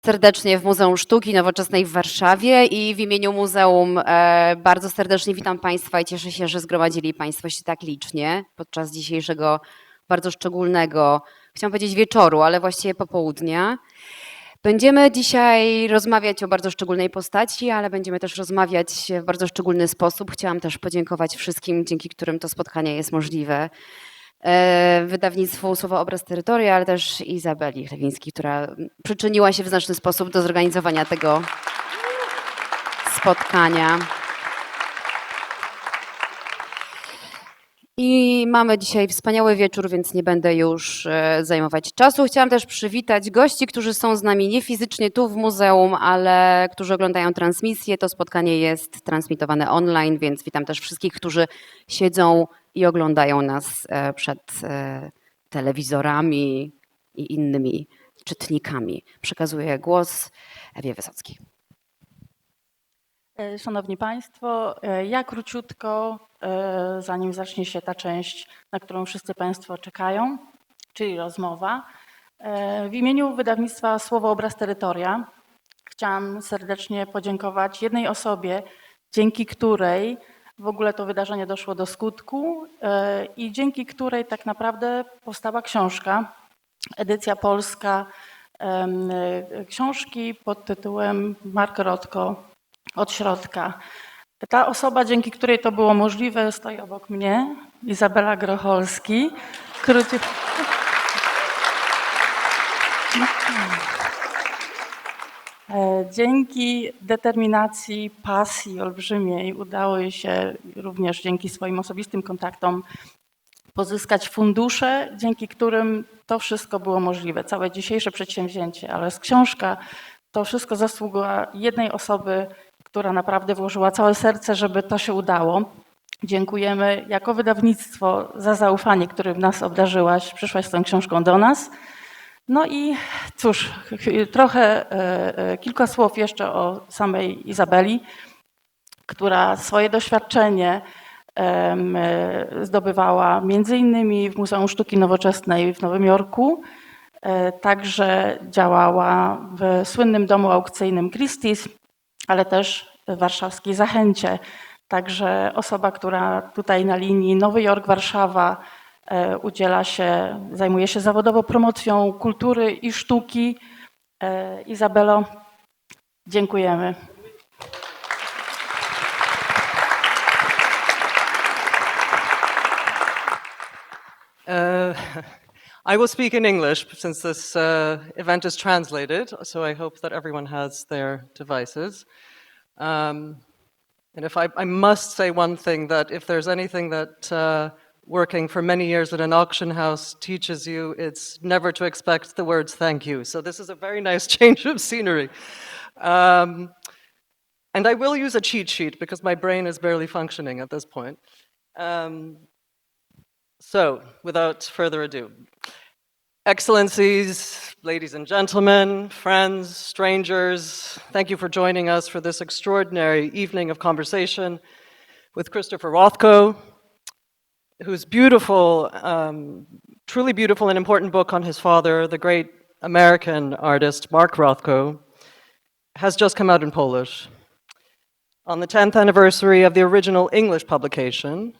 serdecznie w Muzeum Sztuki Nowoczesnej w Warszawie i w imieniu muzeum bardzo serdecznie witam Państwa i cieszę się, że zgromadzili Państwo się tak licznie podczas dzisiejszego bardzo szczególnego, chciałam powiedzieć wieczoru, ale właściwie popołudnia. Będziemy dzisiaj rozmawiać o bardzo szczególnej postaci, ale będziemy też rozmawiać w bardzo szczególny sposób. Chciałam też podziękować wszystkim, dzięki którym to spotkanie jest możliwe. Wydawnictwu Słowo Obraz Terytoria, ale też Izabeli Grocholskiej, która przyczyniła się w znaczny sposób do zorganizowania tego spotkania. I mamy dzisiaj wspaniały wieczór, więc nie będę już zajmować czasu. Chciałam też przywitać gości, którzy są z nami nie fizycznie tu w muzeum, ale którzy oglądają transmisję. To spotkanie jest transmitowane online, więc witam też wszystkich, którzy siedzą i oglądają nas przed telewizorami i innymi czytnikami. Przekazuję głos Ewie Wysockiej. Szanowni Państwo, ja króciutko, zanim zacznie się ta część, na którą wszyscy Państwo czekają, czyli rozmowa. W imieniu wydawnictwa Słowo Obraz Terytoria chciałam serdecznie podziękować jednej osobie, dzięki której w ogóle to wydarzenie doszło do skutku i dzięki której tak naprawdę powstała książka, edycja polska książki pod tytułem Marka Rothko Od środka. Ta osoba, dzięki której to było możliwe, stoi obok mnie, Izabela Grocholskiej. Dzięki determinacji, pasji olbrzymiej udało jej się również dzięki swoim osobistym kontaktom pozyskać fundusze, dzięki którym to wszystko było możliwe. Całe dzisiejsze przedsięwzięcie, ale książka, to wszystko zasługa jednej osoby, która naprawdę włożyła całe serce, żeby to się udało. Dziękujemy jako wydawnictwo za zaufanie, którym nas obdarzyłaś, przyszłaś z tą książką do nas. No i cóż, kilka słów jeszcze o samej Izabeli, która swoje doświadczenie zdobywała między innymi w Muzeum Sztuki Nowoczesnej w Nowym Jorku. Także działała w słynnym domu aukcyjnym Christie's, ale też w warszawskiej Zachęcie. Także osoba, która tutaj na linii Nowy Jork, Warszawa zajmuje się zawodowo promocją kultury i sztuki. Izabelo, dziękujemy. I will speak in English since this event is translated, so I hope that everyone has their devices. And if I must say one thing, that if there's anything that working for many years at an auction house teaches you, it's never to expect the words thank you. So this is a very nice change of scenery. And I will use a cheat sheet because my brain is barely functioning at this point. So, without further ado, Excellencies, ladies and gentlemen, friends, strangers, thank you for joining us for this extraordinary evening of conversation with Christopher Rothko, whose beautiful, truly beautiful and important book on his father, the great American artist Mark Rothko, has just come out in Polish. On the 10th anniversary of the original English publication,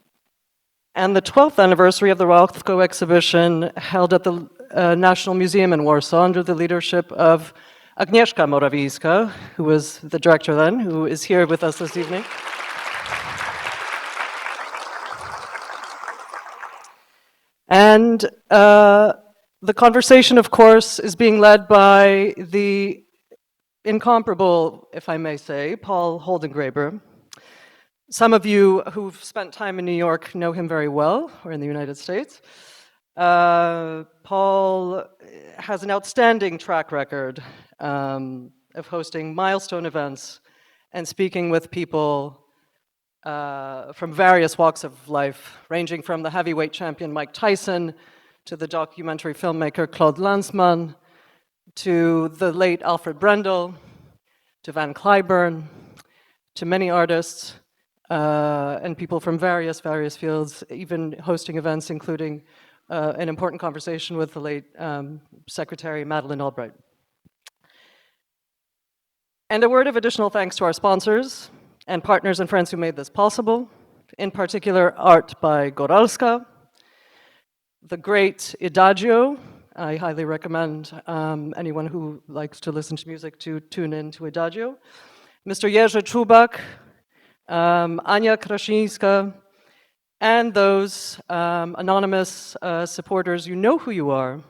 and the 12th anniversary of the Rothko exhibition held at the National Museum in Warsaw under the leadership of Agnieszka Morawiecka, who was the director then, who is here with us this evening. And the conversation, of course, is being led by the incomparable, if I may say, Paul Holdengräber. Some of you who've spent time in New York know him very well, or in the United States. Paul has an outstanding track record of hosting milestone events and speaking with people from various walks of life, ranging from the heavyweight champion Mike Tyson to the documentary filmmaker Claude Lanzmann, to the late Alfred Brendel, to Van Cliburn, to many artists, and people from various fields, even hosting events including an important conversation with the late Secretary Madeleine Albright. And a word of additional thanks to our sponsors and partners and friends who made this possible, in particular art by Góralska, the great Adagio. I highly recommend anyone who likes to listen to music to tune in to Adagio. Mr. Jerzy Czubak, Ania Krasińska, and those anonymous supporters, you know who you are.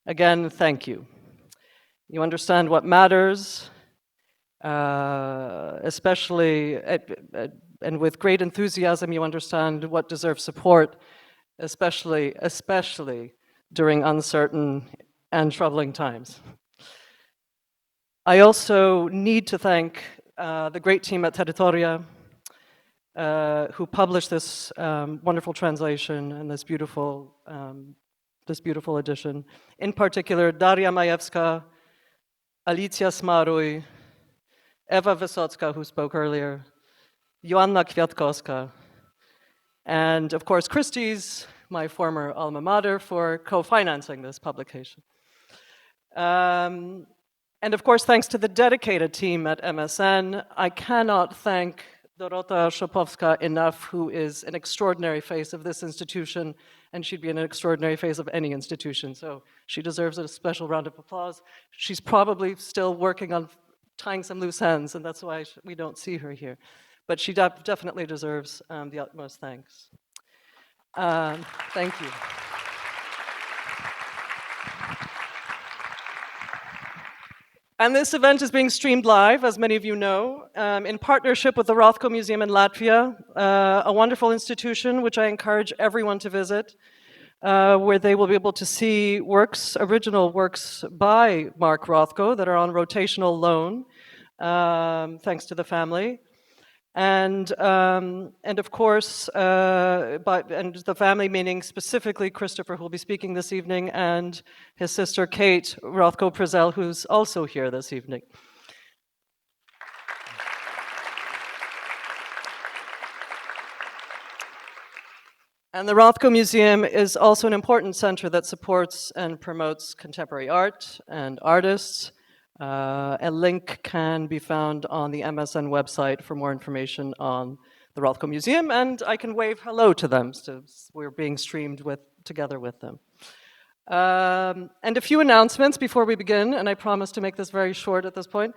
Again, thank you. You understand what matters, especially, and with great enthusiasm, you understand what deserves support, especially during uncertain and troubling times. I also need to thank the great team at Territoria who published this wonderful translation and this beautiful edition. In particular, Daria Majewska, Alicja Smaruj, Ewa Wysocka, who spoke earlier, Joanna Kwiatkowska, and of course Christie's, my former alma mater, for co-financing this publication. And of course, thanks to the dedicated team at MSN, I cannot thank Dorota Szopowska enough, who is an extraordinary face of this institution, and she'd be an extraordinary face of any institution, so she deserves a special round of applause. She's probably still working on tying some loose ends, and that's why we don't see her here. But she definitely deserves the utmost thanks. Thank you. And this event is being streamed live, as many of you know, in partnership with the Rothko Museum in Latvia, a wonderful institution which I encourage everyone to visit, where they will be able to see original works by Mark Rothko that are on rotational loan, thanks to the family. And of course, and the family meaning specifically Christopher, who will be speaking this evening, and his sister Kate Rothko-Prezell, who's also here this evening. And the Rothko Museum is also an important center that supports and promotes contemporary art and artists. A link can be found on the MSN website for more information on the Rothko Museum, and I can wave hello to them, so we're being streamed together with them. And a few announcements before we begin, and I promise to make this very short at this point.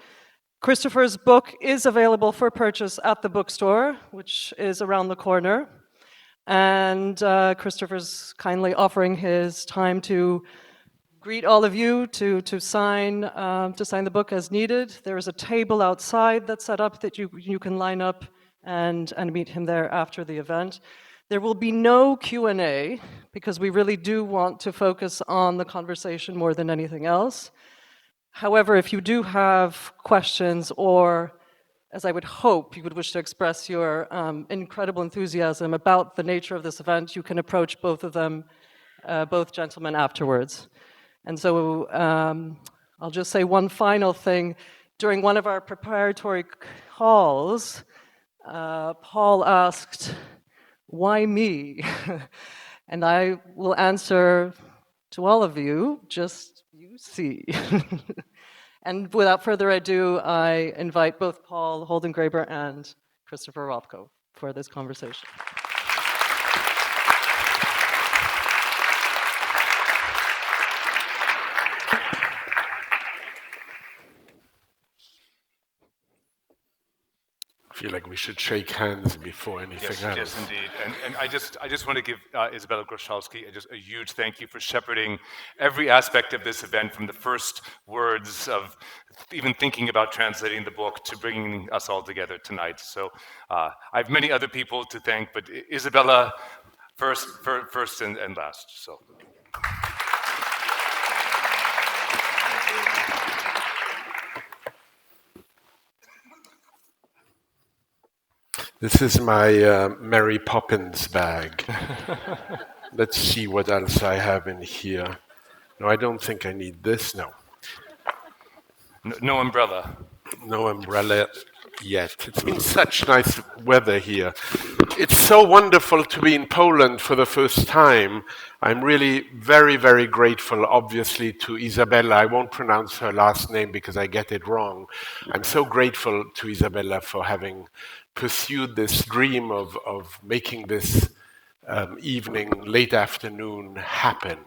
Christopher's book is available for purchase at the bookstore, which is around the corner, and Christopher's kindly offering his time to greet all of you, to sign the book as needed. There is a table outside that's set up that you can line up and meet him there after the event. There will be no Q&A because we really do want to focus on the conversation more than anything else. However, if you do have questions, or as I would hope you would wish to express your incredible enthusiasm about the nature of this event, you can approach both of them, both gentlemen, afterwards. And so I'll just say one final thing. During one of our preparatory calls, Paul asked, "Why me?" And I will answer to all of you, just you see. And without further ado, I invite both Paul Holdengräber and Christopher Rothko for this conversation. I feel like we should shake hands before anything else. Yes, indeed. And I just want to give Izabeli Grocholskiej just a huge thank you for shepherding every aspect of this event, from the first words of even thinking about translating the book to bringing us all together tonight. So I have many other people to thank, but Isabella first and last. So. This is my Mary Poppins bag. Let's see what else I have in here. No, I don't think I need this, no. No umbrella. No umbrella yet. It's been such nice weather here. It's so wonderful to be in Poland for the first time. I'm really very, very grateful, obviously, to Izabela. I won't pronounce her last name because I get it wrong. I'm so grateful to Izabela for having pursued this dream of making this evening, late afternoon happen.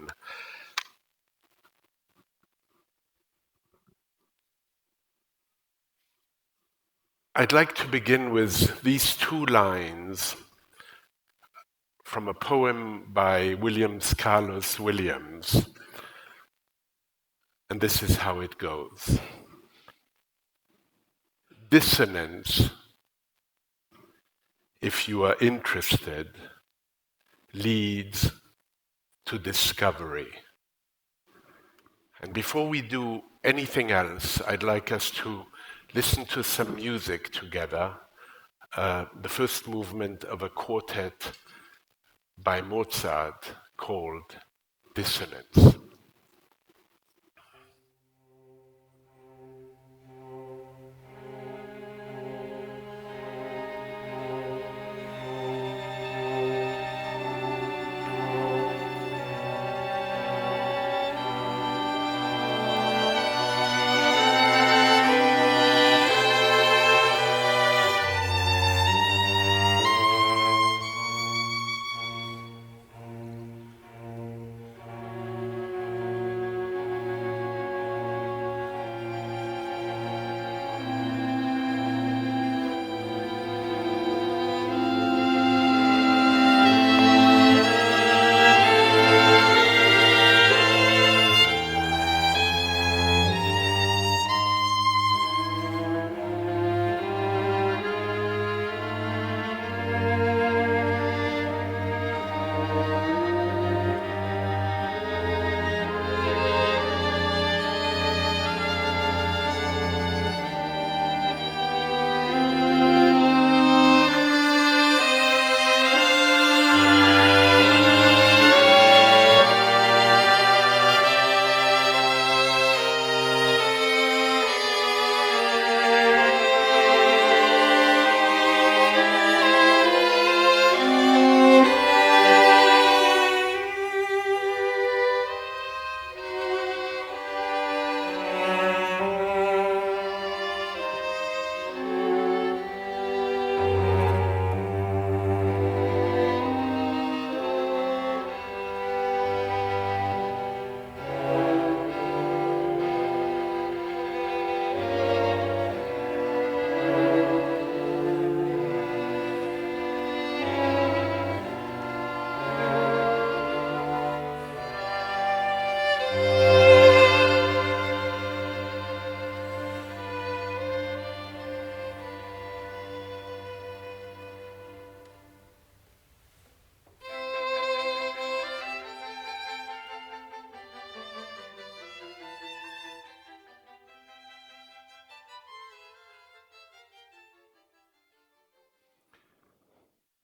I'd like to begin with these two lines from a poem by Carlos Williams. And this is how it goes. Dissonance, if you are interested, leads to discovery. And before we do anything else, I'd like us to listen to some music together, the first movement of a quartet by Mozart called Dissonance.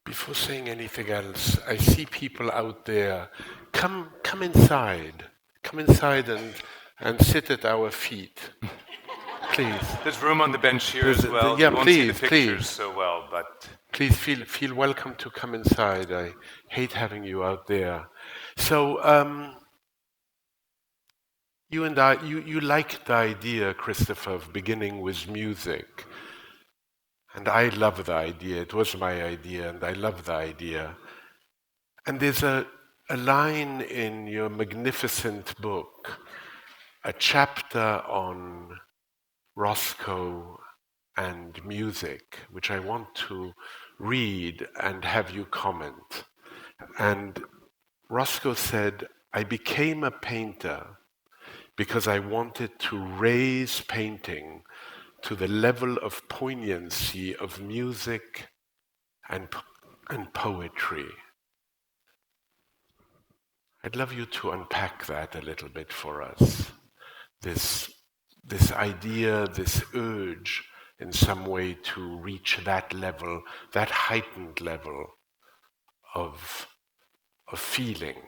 Before saying anything else, I see people out there. Come inside. Come inside and sit at our feet. Please. There's room on the bench here as well. Yeah, you won't see the pictures so well, but please feel welcome to come inside. I hate having you out there. So you and I, you liked the idea, Christopher, of beginning with music. And I love the idea. It was my idea, and I love the idea. And there's a line in your magnificent book, a chapter on Rothko and music, which I want to read and have you comment. And Rothko said, I became a painter because I wanted to raise painting to the level of poignancy of music and poetry. I'd love you to unpack that a little bit for us. This idea, this urge in some way to reach that level, that heightened level of feeling.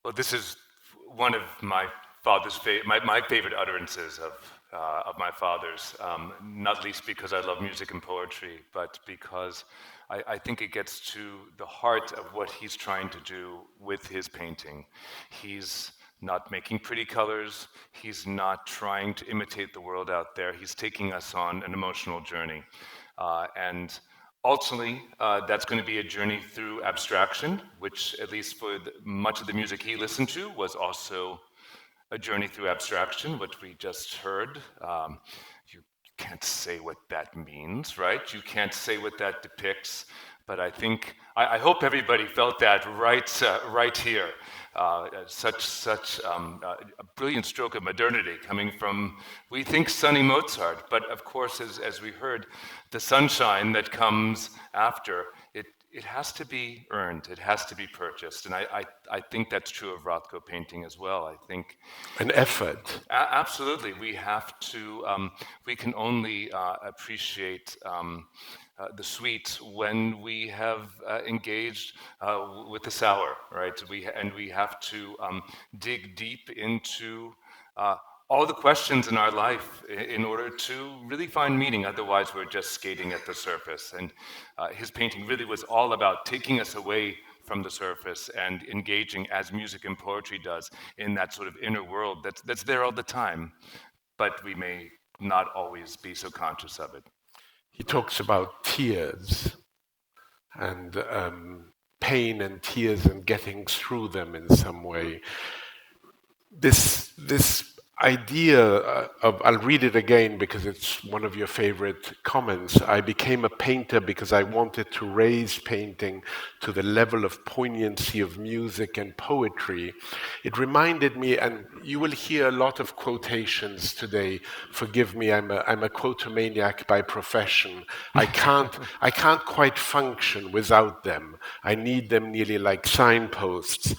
well, this is one of my my favorite utterances of my father's, not least because I love music and poetry, but because I think it gets to the heart of what he's trying to do with his painting. He's not making pretty colors. He's not trying to imitate the world out there. He's taking us on an emotional journey. And ultimately, that's going to be a journey through abstraction, which, at least for much of the music he listened to, was also a journey through abstraction, which we just heard. You can't say what that means, right? You can't say what that depicts. But I hope everybody felt that right here. Such a brilliant stroke of modernity coming from, we think, sunny Mozart, but of course, as we heard, the sunshine that comes after, it has to be earned, it has to be purchased, and I think that's true of Rothko painting as well. I think an effort. Absolutely, we have to. We can only appreciate the sweet when we have engaged with the sour, right? We have to dig deep into all the questions in our life in order to really find meaning. Otherwise, we're just skating at the surface. And his painting really was all about taking us away from the surface and engaging, as music and poetry does, in that sort of inner world that's there all the time, but we may not always be so conscious of it. He talks about tears and pain and tears and getting through them in some way. This idea of, I'll read it again because it's one of your favorite comments. I became a painter because I wanted to raise painting to the level of poignancy of music and poetry. It reminded me, and you will hear a lot of quotations today. Forgive me, I'm a quotomaniac by profession. I can't quite function without them. I need them nearly like signposts.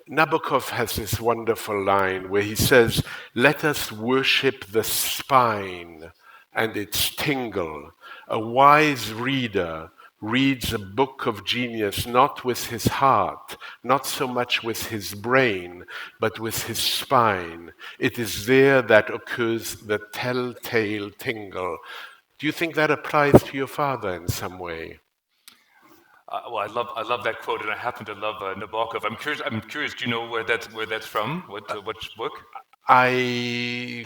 Nabokov has this wonderful line where he says, "Let us worship the spine and its tingle. A wise reader reads a book of genius not with his heart, not so much with his brain, but with his spine. It is there that occurs the telltale tingle." Do you think that applies to your father in some way? Well, I love that quote, and I happen to love Nabokov. I'm curious. Do you know where that's from? Which book? I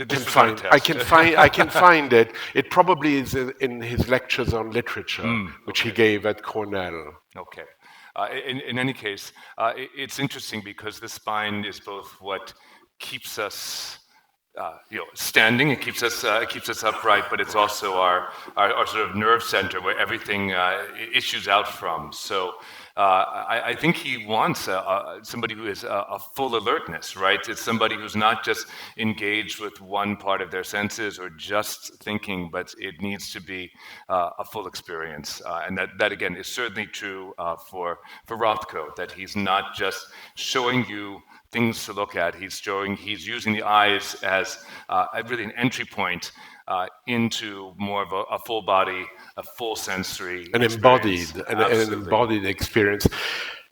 can find it. It probably is in his lectures on literature, which he gave at Cornell. Okay. In any case, it's interesting because the spine is both what keeps us standing. It keeps us upright, but it's also our sort of nerve center where everything issues out from. So I think he wants somebody who is a full alertness, right? It's somebody who's not just engaged with one part of their senses or just thinking, but it needs to be a full experience. And that again is certainly true for Rothko, that he's not just showing you things to look at. He's using the eyes as really an entry point into more of a full body, a full sensory experience. An embodied experience.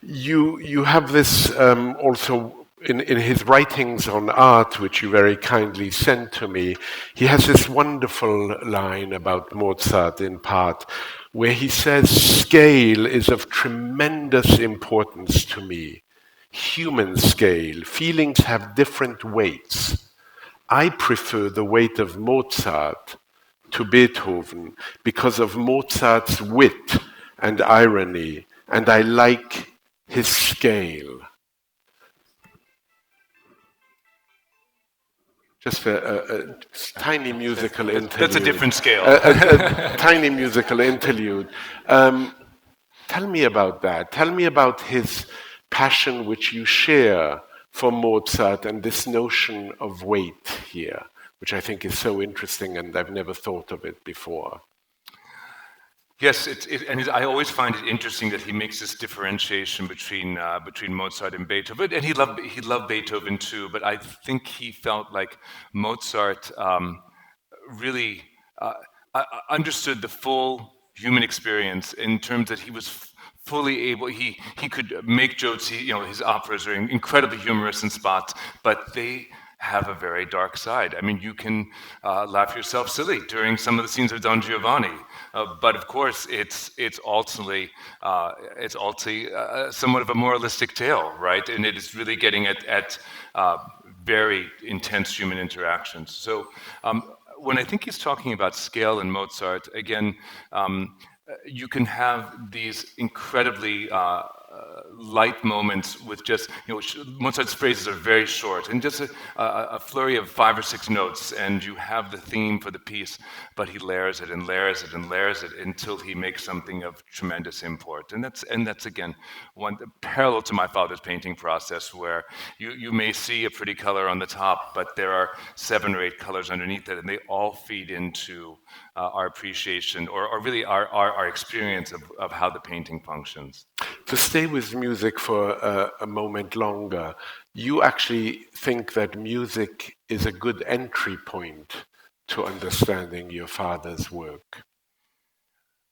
You have this also in his writings on art, which you very kindly sent to me. He has this wonderful line about Mozart in part, where he says, "Scale is of tremendous importance to me. Human scale. Feelings have different weights. I prefer the weight of Mozart to Beethoven because of Mozart's wit and irony, and I like his scale." Just a tiny musical interlude. That's a different scale. A tiny musical interlude. Tell me about that. Tell me about his passion which you share for Mozart and this notion of weight here, which I think is so interesting and I've never thought of it before. Yes, I always find it interesting that he makes this differentiation between Mozart and Beethoven, and he loved Beethoven too. But I think he felt like Mozart really understood the full human experience in terms that he was fully able. He could make jokes. His operas are incredibly humorous in spots, but they have a very dark side. I mean, you can laugh yourself silly during some of the scenes of Don Giovanni, but of course, it's ultimately somewhat of a moralistic tale, right? And it is really getting at very intense human interactions. So when I think he's talking about scale in Mozart, again, you can have these incredibly light moments with just, Mozart's phrases are very short and just a flurry of 5 or 6 notes, and you have the theme for the piece, but he layers it and layers it and layers it until he makes something of tremendous import. And that's again, one parallel to my father's painting process, where you may see a pretty color on the top, but there are 7 or 8 colors underneath it, and they all feed into our appreciation or really our experience of how the painting functions. To stay with music for a moment longer, you actually think that music is a good entry point to understanding your father's work?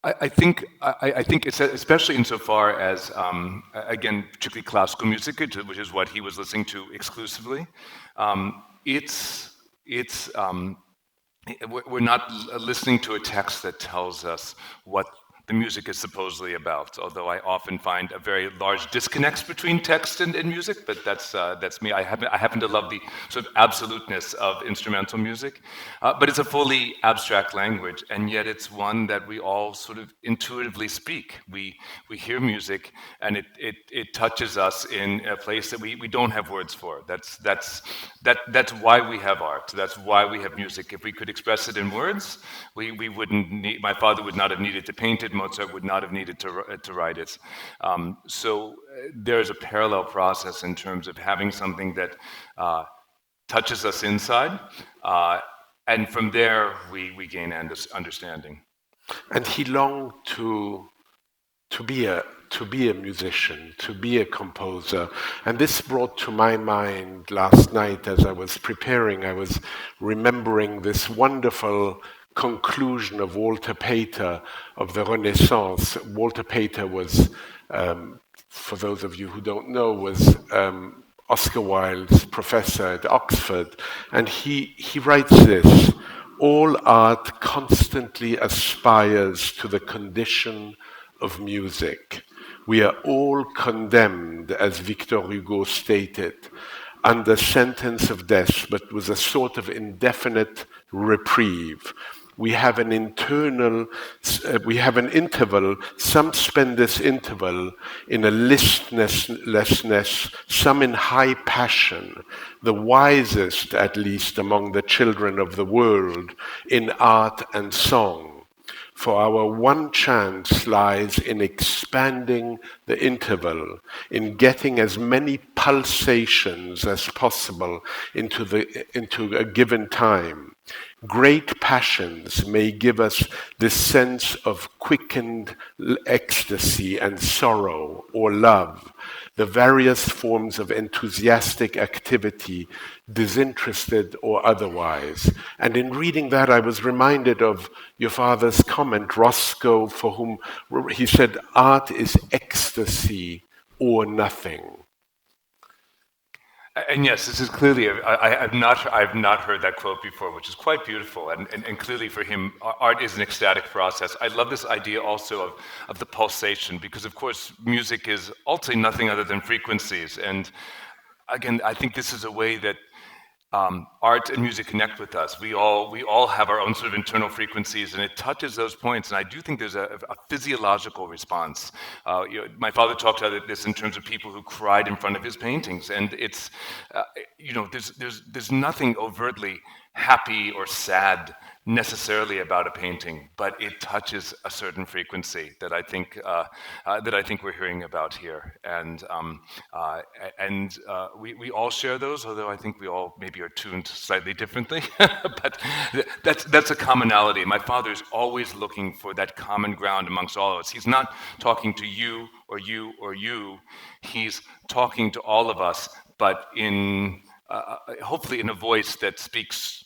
I think it's especially insofar as, again, particularly classical music, which is what he was listening to exclusively. We're not listening to a text that tells us what the music is supposedly about, although I often find a very large disconnect between text and music, but that's me. I happen to love the sort of absoluteness of instrumental music, but it's a fully abstract language, and yet it's one that we all sort of intuitively speak. We hear music, and it touches us in a place that we don't have words for. That's why we have art. That's why we have music. If we could express it in words, we wouldn't need. My father would not have needed to paint it. Mozart would not have needed to write it. So there's a parallel process in terms of having something that touches us inside, and from there we gain understanding. And he longed to be a musician, to be a composer. And this brought to my mind last night as I was preparing, I was remembering this wonderful conclusion of Walter Pater of the Renaissance. Walter Pater was, for those of you who don't know, was Oscar Wilde's professor at Oxford. And he writes this: all art constantly aspires to the condition of music. We are all condemned, as Victor Hugo stated, under sentence of death, but with a sort of indefinite reprieve. We have an interval, some spend this interval in a listlessness, some in high passion, the wisest, at least among the children of the world, in art and song. For our one chance lies in expanding the interval, in getting as many pulsations as possible into a given time. Great passions may give us this sense of quickened ecstasy and sorrow or love, the various forms of enthusiastic activity, disinterested or otherwise. And in reading that, I was reminded of your father's comment, Rothko, for whom he said, art is ecstasy or nothing. And yes, this is clearly, I've not heard that quote before, which is quite beautiful. And clearly for him, art is an ecstatic process. I love this idea also of the pulsation, because of course, music is ultimately nothing other than frequencies. And again, I think this is a way that art and music connect with us. We all have our own sort of internal frequencies, and it touches those points. And I do think there's a physiological response. My father talked about this in terms of people who cried in front of his paintings, and it's there's nothing overtly happy or sad necessarily about a painting, but it touches a certain frequency that I think we're hearing about here, and we all share those, although I think we all maybe are tuned slightly differently. But that's a commonality. My father is always looking for that common ground amongst all of us. He's not talking to you or you or you. He's talking to all of us, but in hopefully in a voice that speaks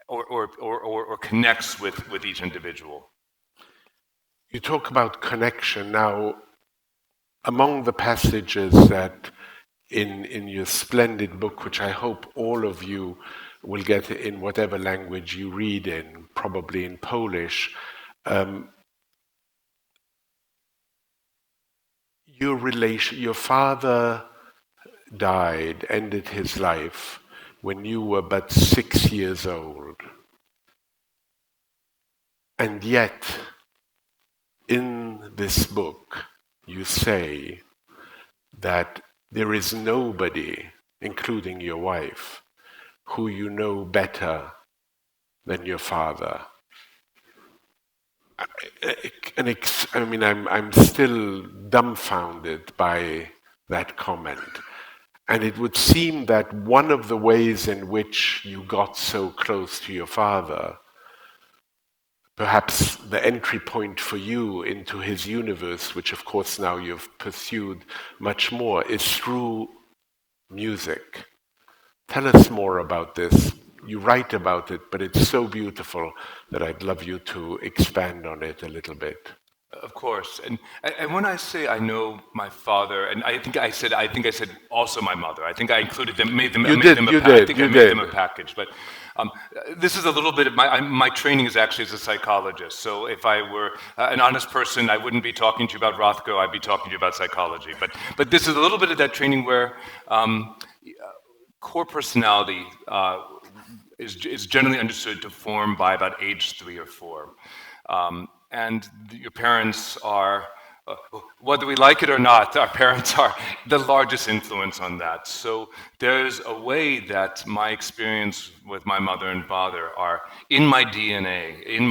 or connects with each individual. You talk about connection. Now, among the passages that in your splendid book, which I hope all of you will get in whatever language you read in, probably in Polish. Your father died, ended his life when you were but 6 years old. And yet, in this book, you say that there is nobody, including your wife, who you know better than your father. I'm still dumbfounded by that comment. And it would seem that one of the ways in which you got so close to your father, perhaps the entry point for you into his universe, which of course now you've pursued much more, is through music. Tell us more about this. You write about it, but it's so beautiful that I'd love you to expand on it a little bit. Of course, and when I say I know my father, and I think I said also my mother. I think I included them, made them a package. But this is a little bit of my training is actually as a psychologist. So if I were an honest person, I wouldn't be talking to you about Rothko. I'd be talking to you about psychology. But this is a little bit of that training where core personality is generally understood to form by about age 3 or 4. And your parents are, whether we like it or not, our parents are the largest influence on that. So there's a way that my experience with my mother and father are in my DNA, in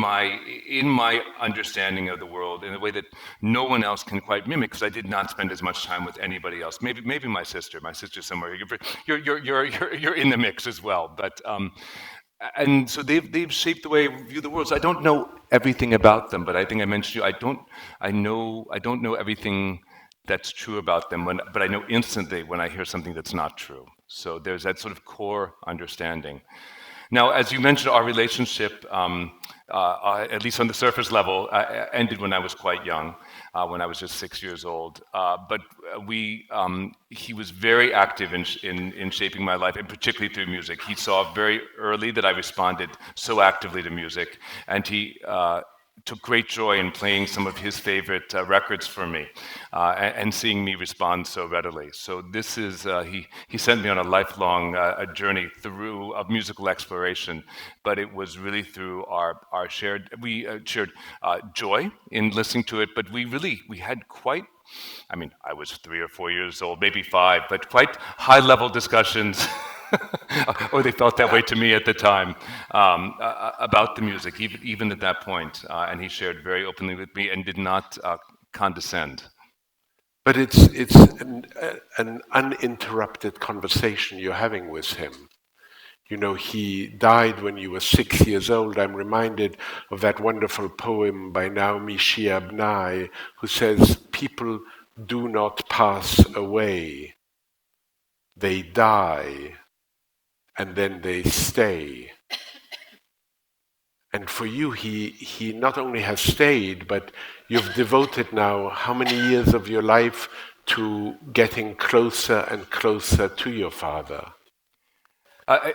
my understanding of the world, in a way that no one else can quite mimic, because I did not spend as much time with anybody else. Maybe my sister. My sister's somewhere. You're in the mix as well, but. And so they've shaped the way I view the world. So I don't know everything about them, but I think I mentioned you. I don't know everything that's true about them, but I know instantly when I hear something that's not true. So there's that sort of core understanding. Now, as you mentioned, our relationship, at least on the surface level, ended when I was quite young, when I was just 6 years old. But he was very active in shaping my life, and particularly through music. He saw very early that I responded so actively to music, and he took great joy in playing some of his favorite records for me, and seeing me respond so readily. So this is, he sent me on a lifelong journey through of musical exploration, but it was really through our shared joy in listening to it, but we had quite, I was 3 or 4 years old, maybe 5, but quite high-level discussions or they felt that way to me at the time, about the music, even at that point. And he shared very openly with me and did not condescend. But it's an uninterrupted conversation you're having with him. You know, he died when you were 6 years old. I'm reminded of that wonderful poem by Naomi Shihab-Nye, who says, "People do not pass away. They die, and then they stay." And for you, he not only has stayed, but you've devoted now how many years of your life to getting closer and closer to your father?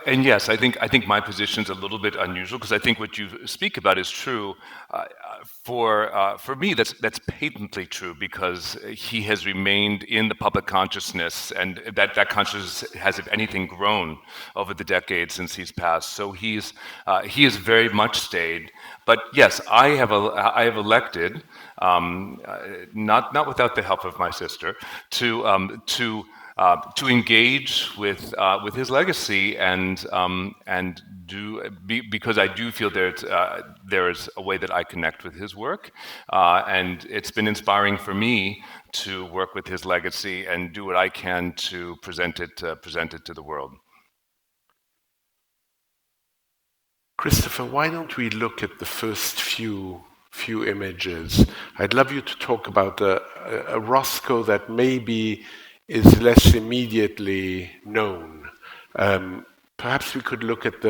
And yes, I think my position's a little bit unusual, because I think what you speak about is true. For me, that's patently true, because he has remained in the public consciousness, and that consciousness has, if anything, grown over the decades since he's passed. So he has very much stayed. But yes, I have elected, not without the help of my sister, to engage with his legacy and because I do feel there is a way that I connect with his work, and it's been inspiring for me to work with his legacy and do what I can to present it to the world. Christopher, why don't we look at the first few images? I'd love you to talk about a Rothko that maybe is less immediately known. Perhaps we could look at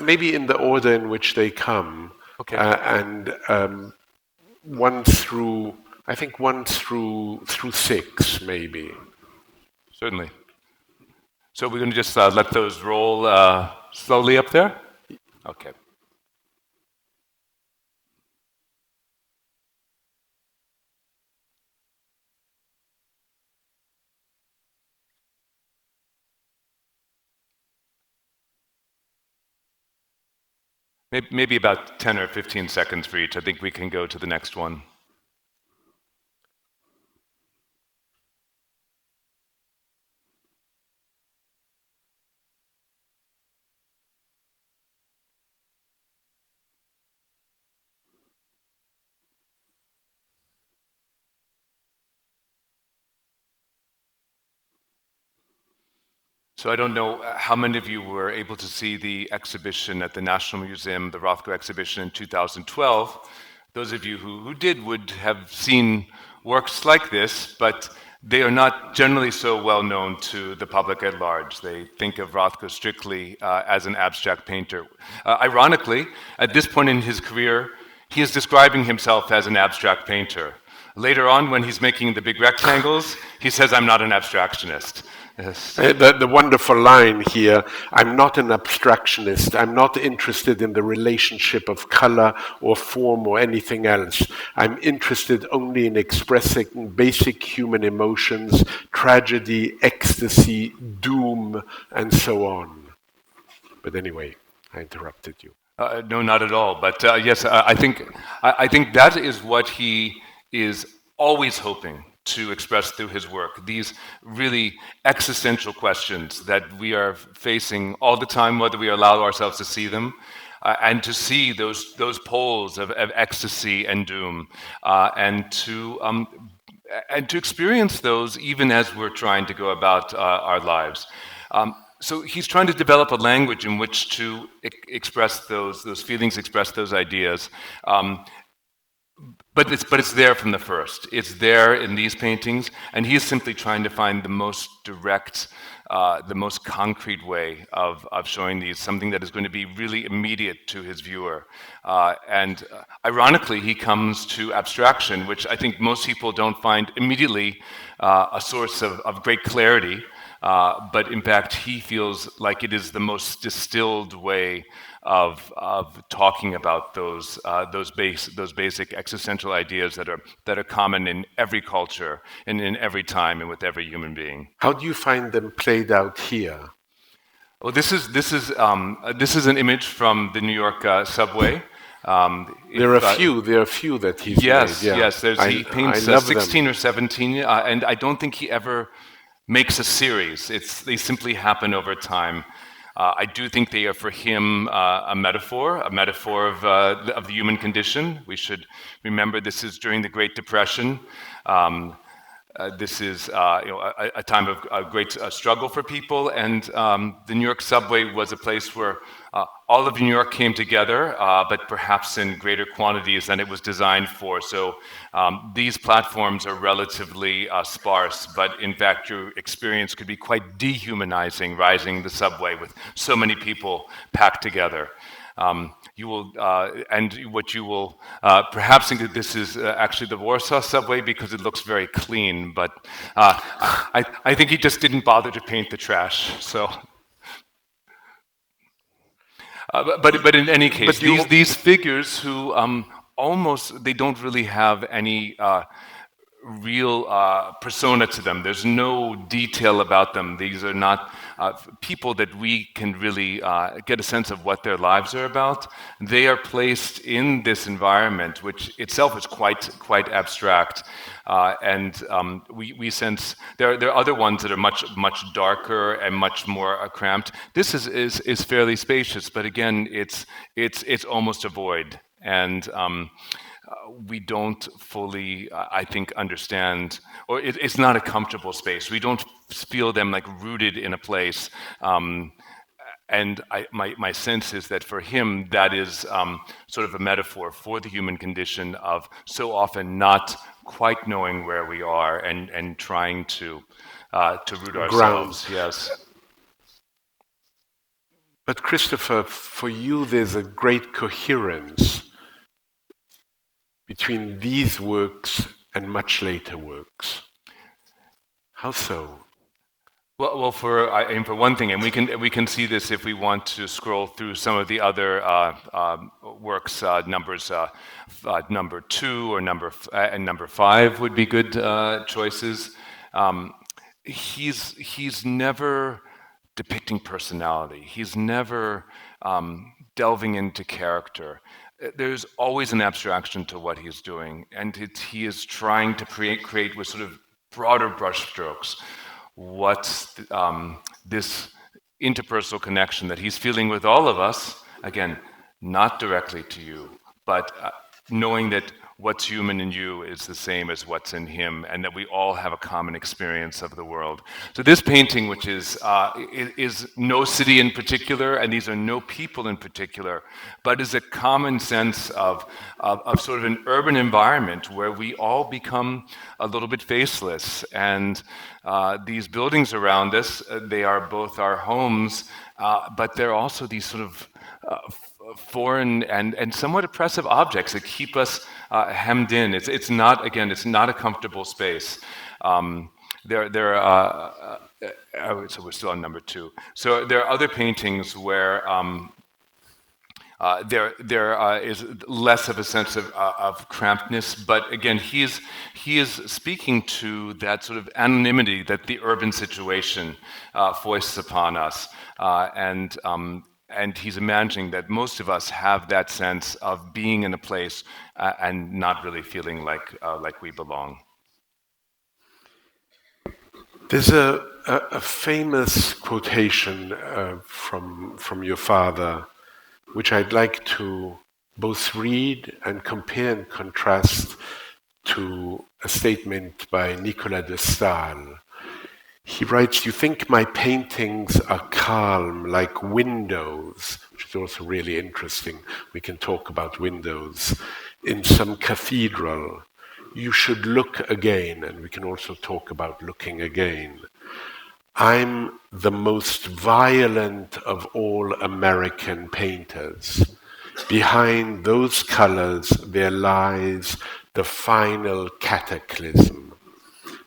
maybe in the order in which they come, okay. And one through 6, maybe. Certainly. So we're going to just let those roll slowly up there? Okay. Maybe about 10 or 15 seconds for each. I think we can go to the next one. So I don't know how many of you were able to see the exhibition at the National Museum, the Rothko exhibition in 2012. Those of you who did would have seen works like this, but they are not generally so well known to the public at large. They think of Rothko strictly as an abstract painter. Ironically, at this point in his career, he is describing himself as an abstract painter. Later on, when he's making the big rectangles, he says, "I'm not an abstractionist." Yes. The wonderful line here, I'm not an abstractionist. I'm not interested in the relationship of color or form or anything else. I'm interested only in expressing basic human emotions, tragedy, ecstasy, doom, and so on. But anyway, I interrupted you. No, not at all. But yes, I think that is what he is always hoping to express through his work, these really existential questions that we are facing all the time, whether we allow ourselves to see them, and to see those poles of ecstasy and doom, and to experience those even as we're trying to go about our lives. So he's trying to develop a language in which to express those feelings, express those ideas. But it's there from the first. It's there in these paintings, and he is simply trying to find the most direct, the most concrete way of showing these, something that is going to be really immediate to his viewer. And ironically, he comes to abstraction, which I think most people don't find immediately a source of great clarity, but in fact, he feels like it is the most distilled way of talking about those basic existential ideas that are common in every culture and in every time and with every human being. How do you find them played out here? Well, this is an image from the New York subway. There are a few that he's made. Yeah. Yes. He paints 16 or 17, and I don't think he ever makes a series. They simply happen over time. I do think they are for him a metaphor of the human condition. We should remember this is during the Great Depression. This is a time of great struggle for people, and the New York subway was a place where all of New York came together, but perhaps in greater quantities than it was designed for. So these platforms are relatively sparse, but in fact your experience could be quite dehumanizing rising the subway with so many people packed together. You will, and what you will perhaps think that this is actually the Warsaw subway because it looks very clean, but I think he just didn't bother to paint the trash. So, but in any case, these figures who almost they don't really have any real persona to them. There's no detail about them. These are not people that we can really get a sense of what their lives are about. They are placed in this environment, which itself is quite abstract, and we sense there are other ones that are much darker and much more cramped. This is fairly spacious, but again, it's almost a void, and we don't fully, I think, understand, or it's not a comfortable space. We don't feel them like rooted in a place. And my sense is that for him, that is sort of a metaphor for the human condition of so often not quite knowing where we are and trying to root ourselves. Yes. But Christopher, for you, there's a great coherence between these works and much later works. How so? Well, for one thing, and we can see this if we want to scroll through some of the other works. Number 2 or number 5 would be good choices. He's never depicting personality. He's never delving into character. There's always an abstraction to what he's doing, and he is trying to create with sort of broader brushstrokes what's this interpersonal connection that he's feeling with all of us, again, not directly to you, but knowing that what's human in you is the same as what's in him, and that we all have a common experience of the world. So this painting, which is no city in particular, and these are no people in particular, but is a common sense of sort of an urban environment where we all become a little bit faceless. And these buildings around us, they are both our homes, but they're also these sort of foreign and somewhat oppressive objects that keep us hemmed in. It's not a comfortable space. So we're still on number 2. So there are other paintings where there is less of a sense of crampedness, but again, he is speaking to that sort of anonymity that the urban situation foists upon us, and he's imagining that most of us have that sense of being in a place and not really feeling like we belong. There's a famous quotation from your father, which I'd like to both read and compare and contrast to a statement by Nicolas de Staël. He writes, "You think my paintings are calm like windows," which is also really interesting. We can talk about windows in some cathedral. You should look again, and we can also talk about looking again. I'm the most violent of all American painters. Behind those colors, there lies the final cataclysm.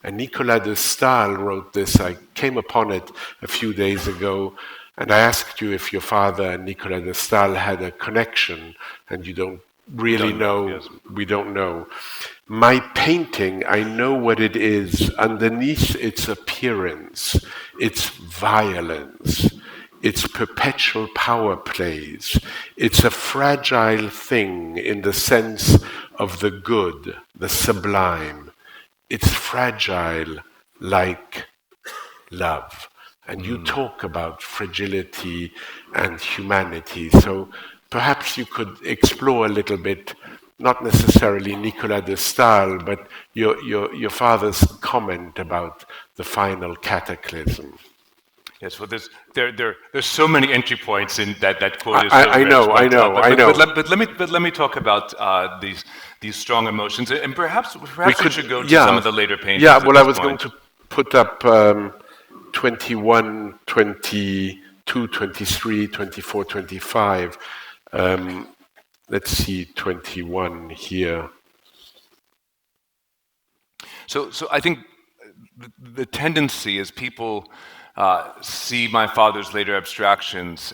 And Nicolas de Staël wrote this. I came upon it a few days ago, and I asked you if your father and Nicolas de Staël had a connection, and you don't really know. Yes. We don't know. My painting, I know what it is. Underneath its appearance, its violence, its perpetual power plays. It's a fragile thing in the sense of the good, the sublime. It's fragile like love. And you talk about fragility and humanity. So perhaps you could explore a little bit, not necessarily Nicolas de Staël, but your father's comment about the final cataclysm. Yes, well, there's so many entry points in that quote. I know. But let me talk about these strong emotions, and perhaps we should go to some of the later paintings. Yeah, well, I was going to put up 21, 22, 23, 24, 25. Let's see, 21 here. So I think the tendency is people see my father's later abstractions,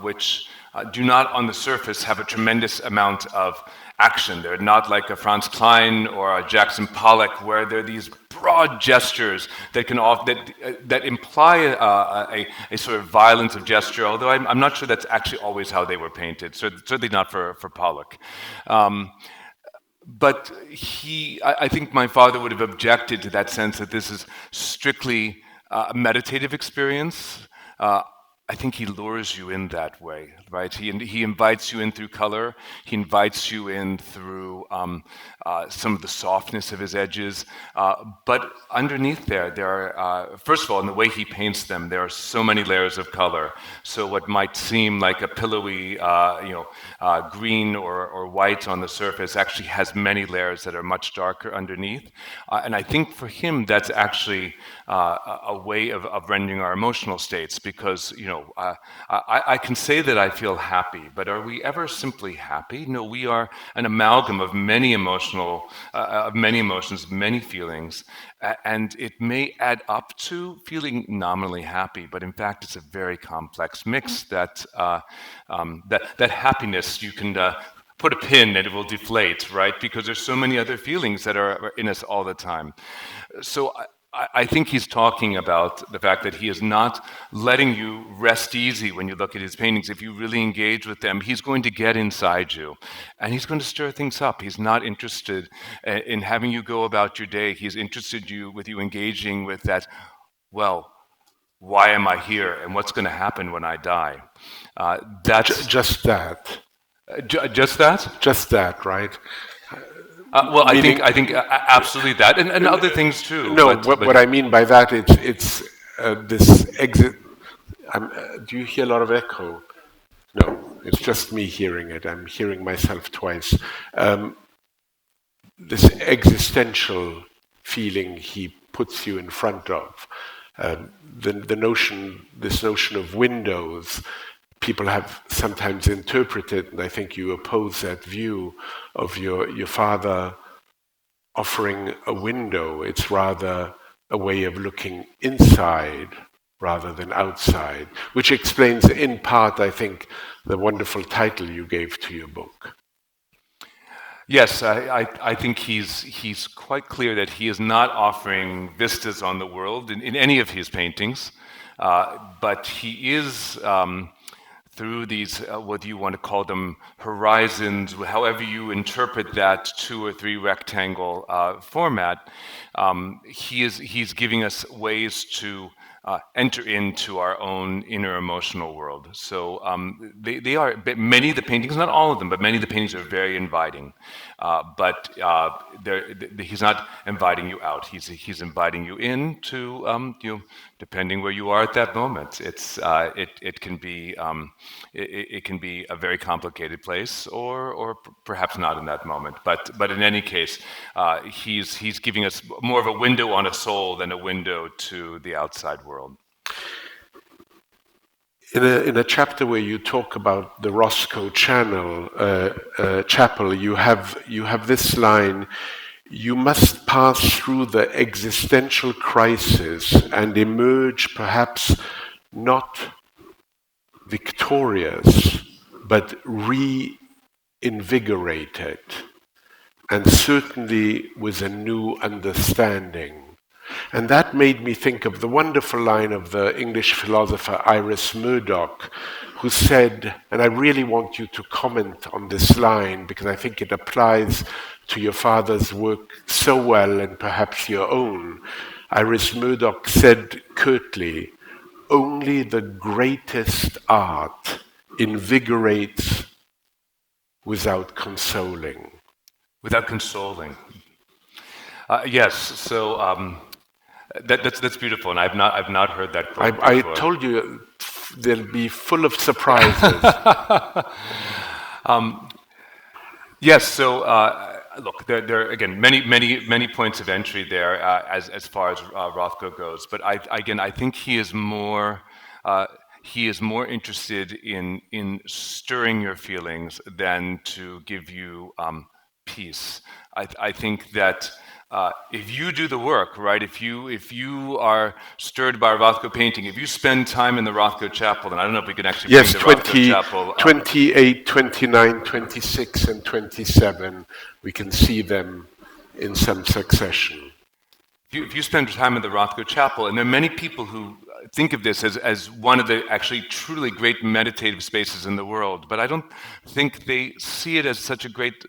which do not on the surface have a tremendous amount of action. They're not like a Franz Klein or a Jackson Pollock, where there are these broad gestures that can that imply a sort of violence of gesture, although I'm not sure that's actually always how they were painted, so certainly not for Pollock. But I think my father would have objected to that sense that this is strictly a meditative experience. I think he lures you in that way, right? He invites you in through color. He invites you in through some of the softness of his edges. But underneath there are, first of all, in the way he paints them, there are so many layers of color. So what might seem like a pillowy, green or white on the surface actually has many layers that are much darker underneath. And I think for him, that's actually a way of rendering our emotional states, because, I can say that I feel happy, but are we ever simply happy? No, we are an amalgam of many emotions, many feelings, and it may add up to feeling nominally happy, but in fact, it's a very complex mix that happiness you can put a pin and it will deflate, right? Because there's so many other feelings that are in us all the time. So I think he's talking about the fact that he is not letting you rest easy when you look at his paintings. If you really engage with them, he's going to get inside you and he's going to stir things up. He's not interested in having you go about your day. He's interested with you engaging with that, well, why am I here and what's going to happen when I die? That's just that. Just that? Just that, right? Well, I think absolutely that, and other things too. No, what I mean by that, it's this exit. Do you hear a lot of echo? No, it's just me hearing it. I'm hearing myself twice. This existential feeling he puts you in front of, this notion of windows. People have sometimes interpreted, and I think you oppose that view of your father offering a window. It's rather a way of looking inside rather than outside, which explains in part, I think, the wonderful title you gave to your book. Yes, I think he's quite clear that he is not offering vistas on the world in any of his paintings, but he is through these, what do you want to call them, horizons, however you interpret that 2 or 3 rectangle format, he's giving us ways to enter into our own inner emotional world. So they are, many of the paintings, not all of them, but many of the paintings are very inviting. But he's not inviting you out. He's inviting you in to, depending where you are at that moment. It can be a very complicated place, or perhaps not in that moment. But in any case, he's giving us more of a window on a soul than a window to the outside world. In a chapter where you talk about the Rothko chapel, you have this line: "You must pass through the existential crisis and emerge perhaps not victorious, but reinvigorated, and certainly with a new understanding." And that made me think of the wonderful line of the English philosopher Iris Murdoch, who said, and I really want you to comment on this line because I think it applies to your father's work so well, and perhaps your own. Iris Murdoch said curtly, "Only the greatest art invigorates without consoling." Without consoling. Yes. So that's beautiful, and I've not heard that quote before. I told you they'll be full of surprises. Yes. So look, there are again many points of entry there as far as Rothko goes. But I think he is more interested in stirring your feelings than to give you peace. I think that if you do the work, right? If you are stirred by a Rothko painting, if you spend time in the Rothko chapel, and I don't know if we can actually bring the Rothko chapel. 28, 29, 26, and 27. We can see them in some succession. If you spend time in the Rothko chapel, and there are many people who think of this as one of the actually truly great meditative spaces in the world, but I don't think they see it as such a great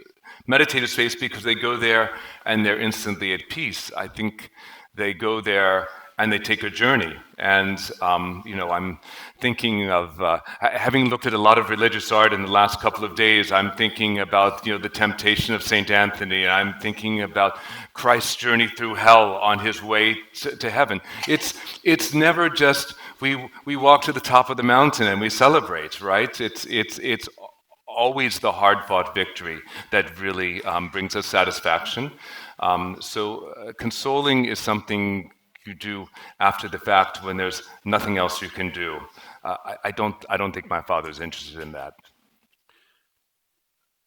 meditative space because they go there and they're instantly at peace. I think they go there and they take a journey. And I'm thinking of having looked at a lot of religious art in the last couple of days. I'm thinking about the temptation of Saint Anthony. And I'm thinking about Christ's journey through hell on his way to heaven. It's never just we walk to the top of the mountain and we celebrate, right? It's always the hard-fought victory that really brings us satisfaction. So consoling is something you do after the fact when there's nothing else you can do. I don't think my father's interested in that.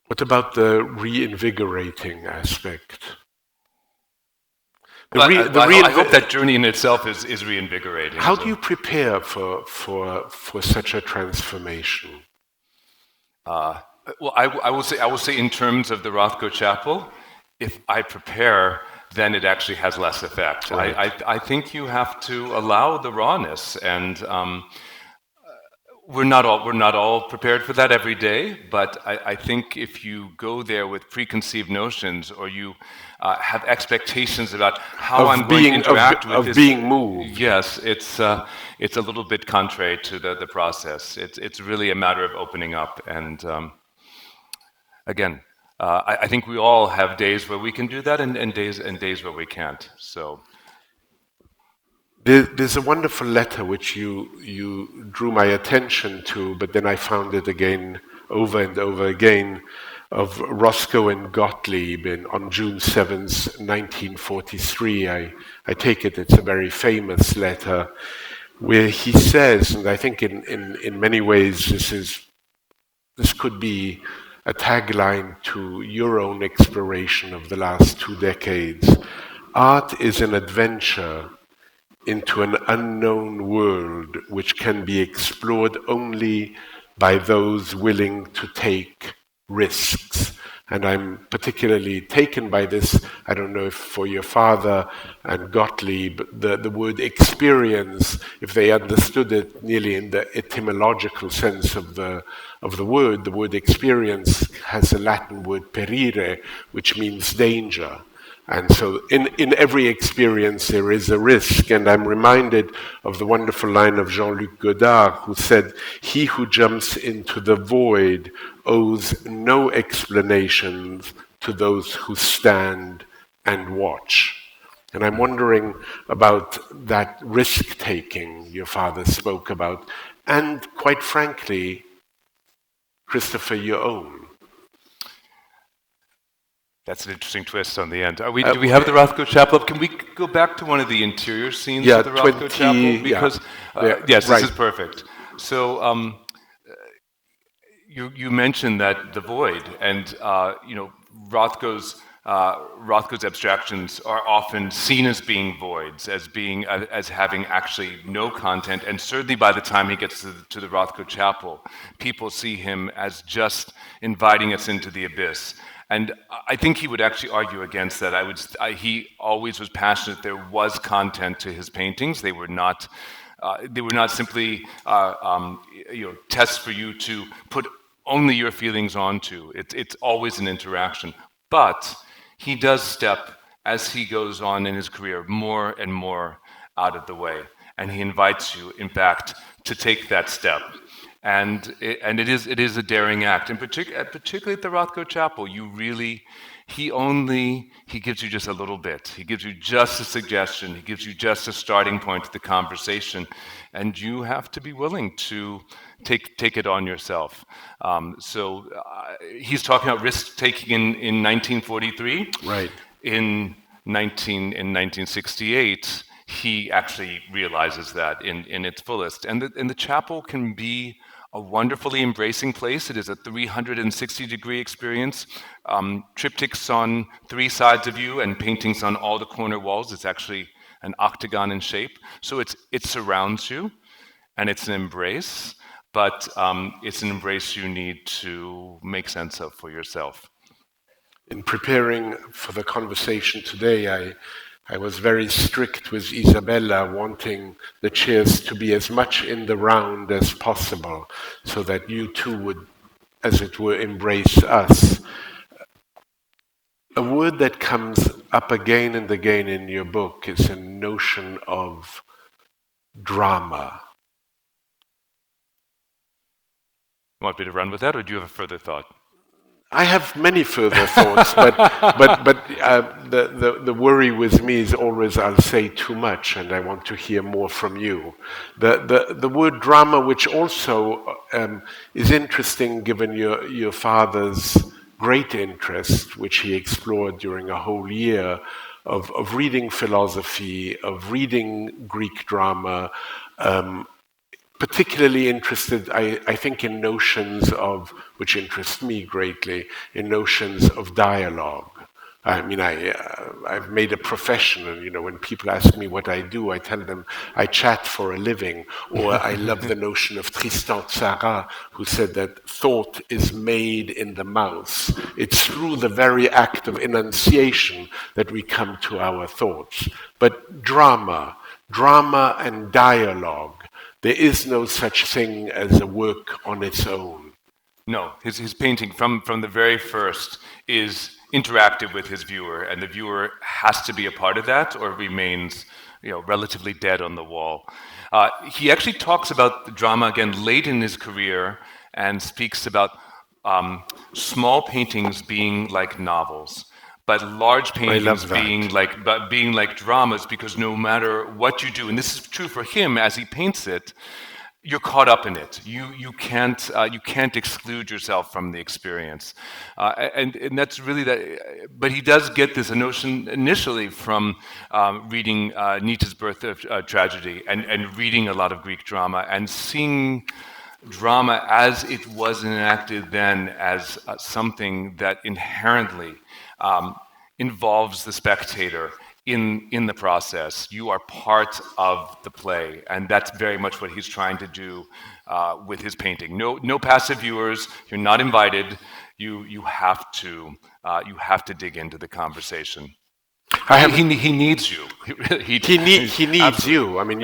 What about the reinvigorating aspect? I hope that journey in itself is reinvigorating. How do you prepare for such a transformation? Well, I will say in terms of the Rothko Chapel, if I prepare, then it actually has less effect. Right. I think you have to allow the rawness, and we're not all prepared for that every day. But I think if you go there with preconceived notions, or you have expectations about how I'm going to interact with this, being moved. Yes, it's a little bit contrary to the process. It's really a matter of opening up, and again, I think we all have days where we can do that, and days where we can't. So there's a wonderful letter which you drew my attention to, but then I found it again over and over again, of Rothko and Gottlieb on June 7th, 1943. I take it's a very famous letter, where he says, and I think in many ways this could be a tagline to your own exploration of the last 2 decades. Art is an adventure into an unknown world which can be explored only by those willing to take risks. And I'm particularly taken by this, I don't know if for your father and Gottlieb, the word experience, if they understood it nearly in the etymological sense of the word experience has a Latin word perire, which means danger. And so in every experience there is a risk, and I'm reminded of the wonderful line of Jean-Luc Godard, who said, "He who jumps into the void owes no explanations to those who stand and watch." And I'm wondering about that risk-taking your father spoke about, and quite frankly, Christopher, your own. that's an interesting twist on the end. Do we have the Rothko Chapel up? Can we go back to one of the interior scenes of the Rothko Chapel? Because yes, right. This is perfect. So you mentioned that the void, and Rothko's abstractions are often seen as being voids, as having actually no content, and certainly by the time he gets to the Rothko Chapel, people see him as just inviting us into the abyss. And I think he would actually argue against that. He always was passionate. There was content to his paintings. They were not simply tests for you to put only your feelings onto. It's always an interaction. But he does step, as he goes on in his career, more and more out of the way, and he invites you, in fact, to take that step. And it is a daring act, and particularly at the Rothko Chapel, he gives you just a little bit. He gives you just a suggestion. He gives you just a starting point to the conversation, and you have to be willing to take it on yourself. He's talking about risk-taking in 1943. Right. In 1968, he actually realizes that in its fullest, and the chapel can be a wonderfully embracing place. It is a 360-degree experience. Triptychs on 3 sides of you and paintings on all the corner walls. It's actually an octagon in shape. So it surrounds you, and it's an embrace, but it's an embrace you need to make sense of for yourself. In preparing for the conversation today, I was very strict with Isabella, wanting the chairs to be as much in the round as possible, so that you two would, as it were, embrace us. A word that comes up again and again in your book is a notion of drama. You want me to run with that, or do you have a further thought? I have many further thoughts, but the worry with me is always I'll say too much, and I want to hear more from you. The word drama, which also is interesting given your father's great interest, which he explored during a whole year of reading philosophy, of reading Greek drama, particularly interested, I think, in notions of, which interest me greatly, in notions of dialogue. I mean, I've made a profession, and when people ask me what I do, I tell them I chat for a living. Or I love the notion of Tristan Tzara, who said that thought is made in the mouth. It's through the very act of enunciation that we come to our thoughts. But drama and dialogue, there is no such thing as a work on its own. No, his painting from the very first is interactive with his viewer, and the viewer has to be a part of that or remains relatively dead on the wall. He actually talks about the drama again late in his career and speaks about small paintings being like novels, but large paintings being like dramas, because no matter what you do, and this is true for him as he paints it, you're caught up in it. You can't exclude yourself from the experience, and that's really that. But he does get this notion initially from reading Nietzsche's Birth of Tragedy and reading a lot of Greek drama and seeing drama as it was enacted then as something that inherently involves the spectator in the process. You are part of the play, and that's very much what he's trying to do with his painting. No passive viewers. You're not invited. You have to dig into the conversation. He needs you. He needs you. I mean,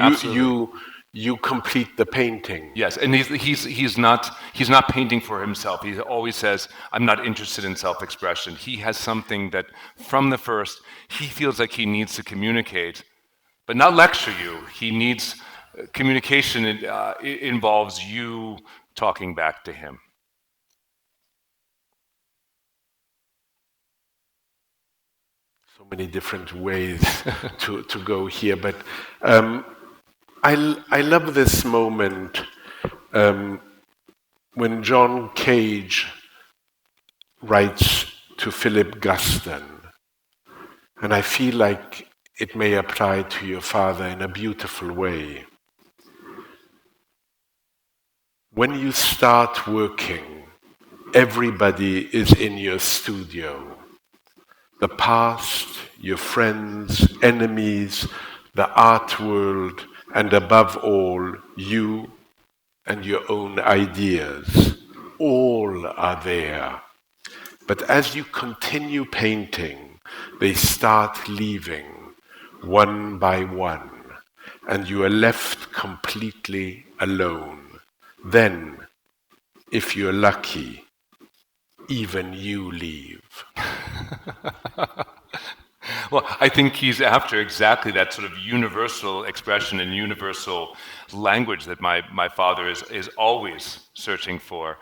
you complete the painting. Yes, and he's not painting for himself. He always says, "I'm not interested in self-expression." He has something that, from the first, he feels like he needs to communicate, but not lecture you. He needs communication. It involves you talking back to him. So many different ways to go here, but. I love this moment when John Cage writes to Philip Guston, and I feel like it may apply to your father in a beautiful way. When you start working, everybody is in your studio. The past, your friends, enemies, the art world, and above all, you and your own ideas, all are there. But as you continue painting, they start leaving one by one, and you are left completely alone. Then, if you're lucky, even you leave. Well, I think he's after exactly that sort of universal expression and universal language that my father is always searching for.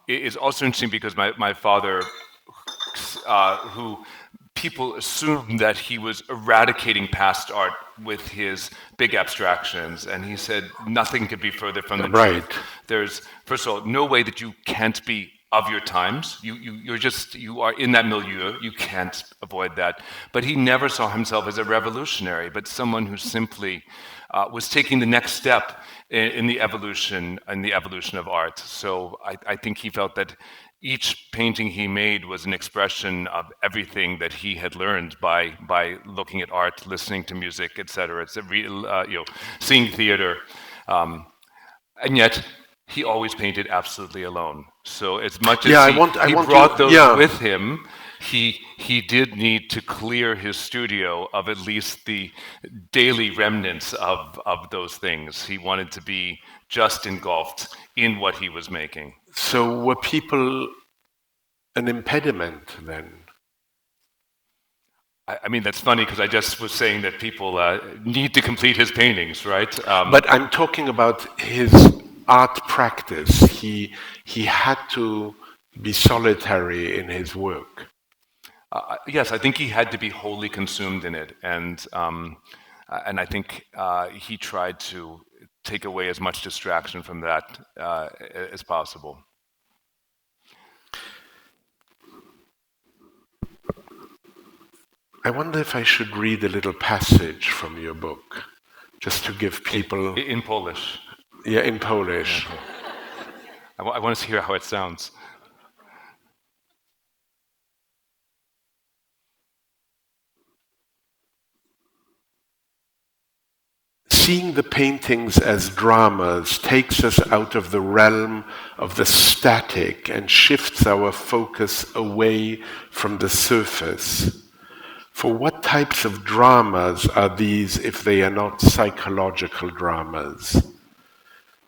It is also interesting because my father, who people assumed that he was eradicating past art with his big abstractions, and he said nothing could be further from the truth. There's, first of all, no way that you can't be of your times. You are in that milieu. You can't avoid that. But he never saw himself as a revolutionary, but someone who simply was taking the next step in the evolution of art. So I think he felt that each painting he made was an expression of everything that he had learned by looking at art, listening to music, etc. It's a real, seeing theater, and yet he always painted absolutely alone. So as much as he brought those with him, he did need to clear his studio of at least the daily remnants of those things. He wanted to be just engulfed in what he was making. So were people an impediment then? I mean, that's funny because I just was saying that people need to complete his paintings, right? But I'm talking about his art practice. He had to be solitary in his work. Yes, I think he had to be wholly consumed in it, and I think he tried to take away as much distraction from that as possible. I wonder if I should read a little passage from your book, just to give people... In Polish. Yeah, in Polish. I want to hear how it sounds. Seeing the paintings as dramas takes us out of the realm of the static and shifts our focus away from the surface. For what types of dramas are these if they are not psychological dramas?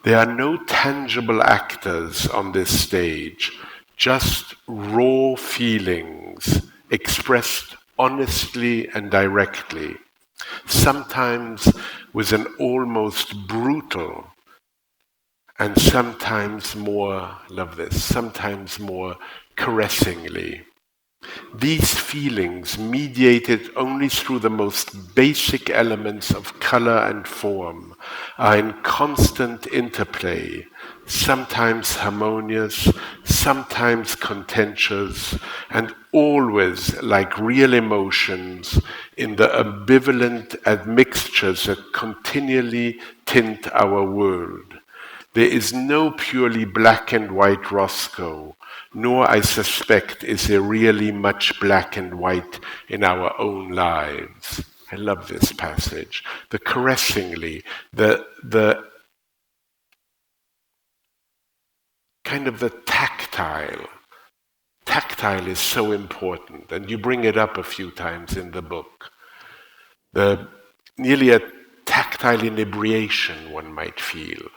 There are no tangible actors on this stage, just raw feelings expressed honestly and directly, sometimes with an almost brutal and sometimes more, love this, sometimes more caressingly. These feelings, mediated only through the most basic elements of color and form, are in constant interplay, sometimes harmonious, sometimes contentious, and always, like real emotions, in the ambivalent admixtures that continually tint our world. There is no purely black and white Rothko, nor, I suspect, is there really much black and white in our own lives. I love this passage. The caressingly, the kind of the tactile. Tactile is so important, and you bring it up a few times in the book. Nearly a tactile inebriation, one might feel.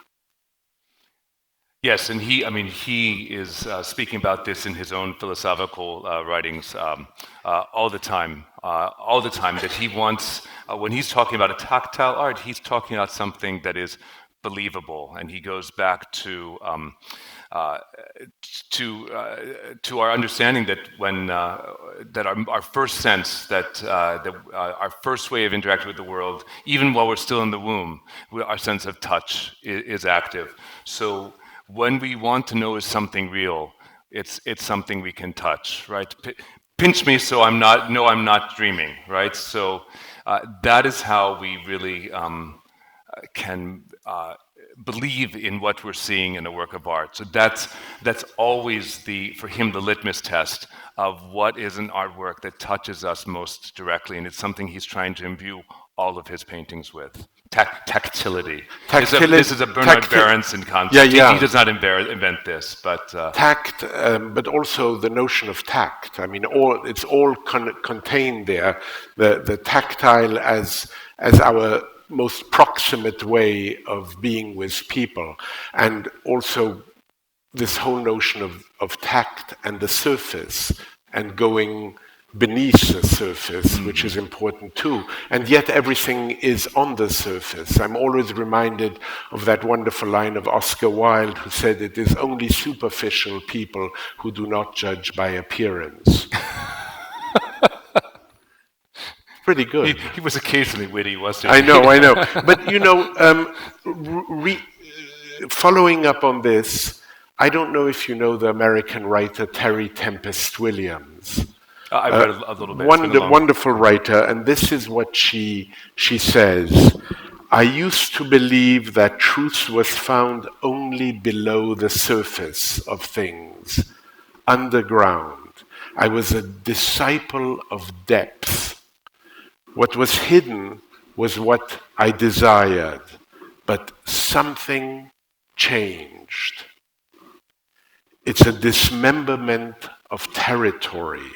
Yes, and he is speaking about this in his own philosophical writings all the time, that he wants, when he's talking about a tactile art, he's talking about something that is believable, and he goes back to our understanding that when that our first sense, that our first way of interacting with the world, even while we're still in the womb, our sense of touch is active. So when we want to know is something real, it's something we can touch, right? Pinch me so I'm not dreaming, right? So that is how we really can believe in what we're seeing in a work of art. So that's always for him the litmus test of what is an artwork that touches us most directly, and it's something he's trying to imbue all of his paintings with. Tactility. This is a Bernard Berenson concept. Yeah. He does not invent this, but tact, but also the notion of tact. I mean, it's all contained there. The tactile as our most proximate way of being with people, and also this whole notion of tact and the surface and going beneath the surface, which is important too. And yet everything is on the surface. I'm always reminded of that wonderful line of Oscar Wilde, who said, "It is only superficial people who do not judge by appearance." Pretty good. He was occasionally witty, wasn't he? I know. But following up on this, I don't know if you know the American writer Terry Tempest Williams. I've read a little bit. Wonderful writer, and this is what she says. "I used to believe that truth was found only below the surface of things, underground. I was a disciple of depth. What was hidden was what I desired, but something changed. It's a dismemberment of territory.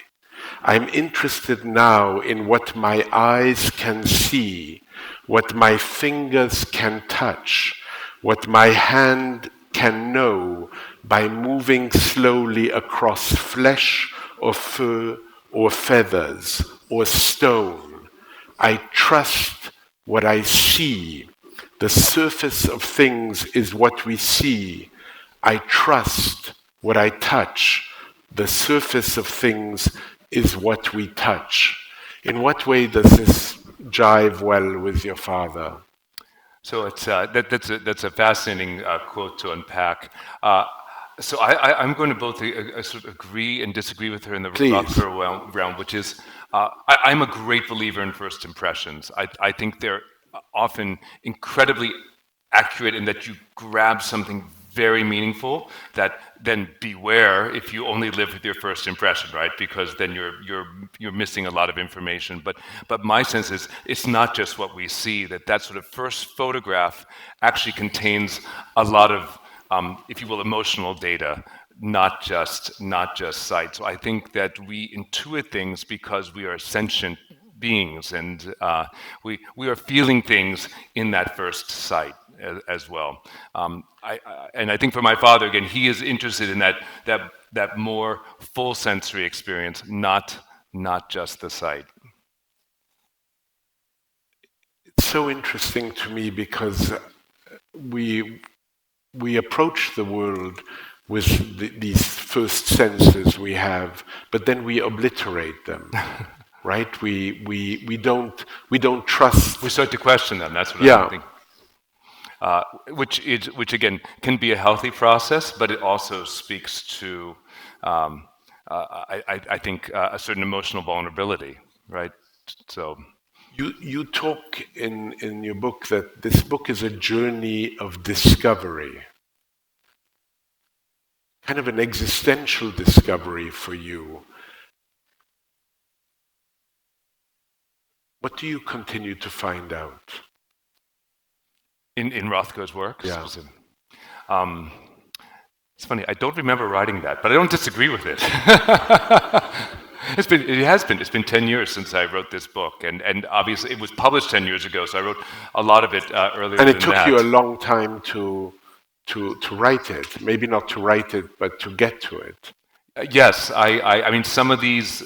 I'm interested now in what my eyes can see, what my fingers can touch, what my hand can know by moving slowly across flesh or fur or feathers or stone. I trust what I see. The surface of things is what we see. I trust what I touch. The surface of things is what we touch." In what way does this jive well with your father? So it's that's a fascinating quote to unpack. So I'm going to both sort of agree and disagree with her in the Rothko realm, which is I'm a great believer in first impressions. I think they're often incredibly accurate and that you grab something very meaningful, that then beware if you only live with your first impression, right? Because then you're missing a lot of information. But my sense is it's not just what we see, that sort of first photograph actually contains a lot of, if you will, emotional data, not just sight. So I think that we intuit things because we are sentient beings, and we are feeling things in that first sight as well. And I think for my father, again, he is interested in that more full sensory experience, not just the sight. It's so interesting to me because we approach the world with these first senses we have, but then we obliterate them. Right? We don't trust. We start to question them. That's what Yeah. I think. Which again can be a healthy process, but it also speaks to, I think, a certain emotional vulnerability, right? So. You talk in your book that this book is a journey of discovery, kind of an existential discovery for you. What do you continue to find out? In Rothko's work? Yeah. It's funny, I don't remember writing that, but I don't disagree with it. It's been 10 years since I wrote this book, and obviously it was published 10 years ago, so I wrote a lot of it earlier than that. And it took you a long time to write it. Maybe not to write it, but to get to it. Yes, I mean, some of these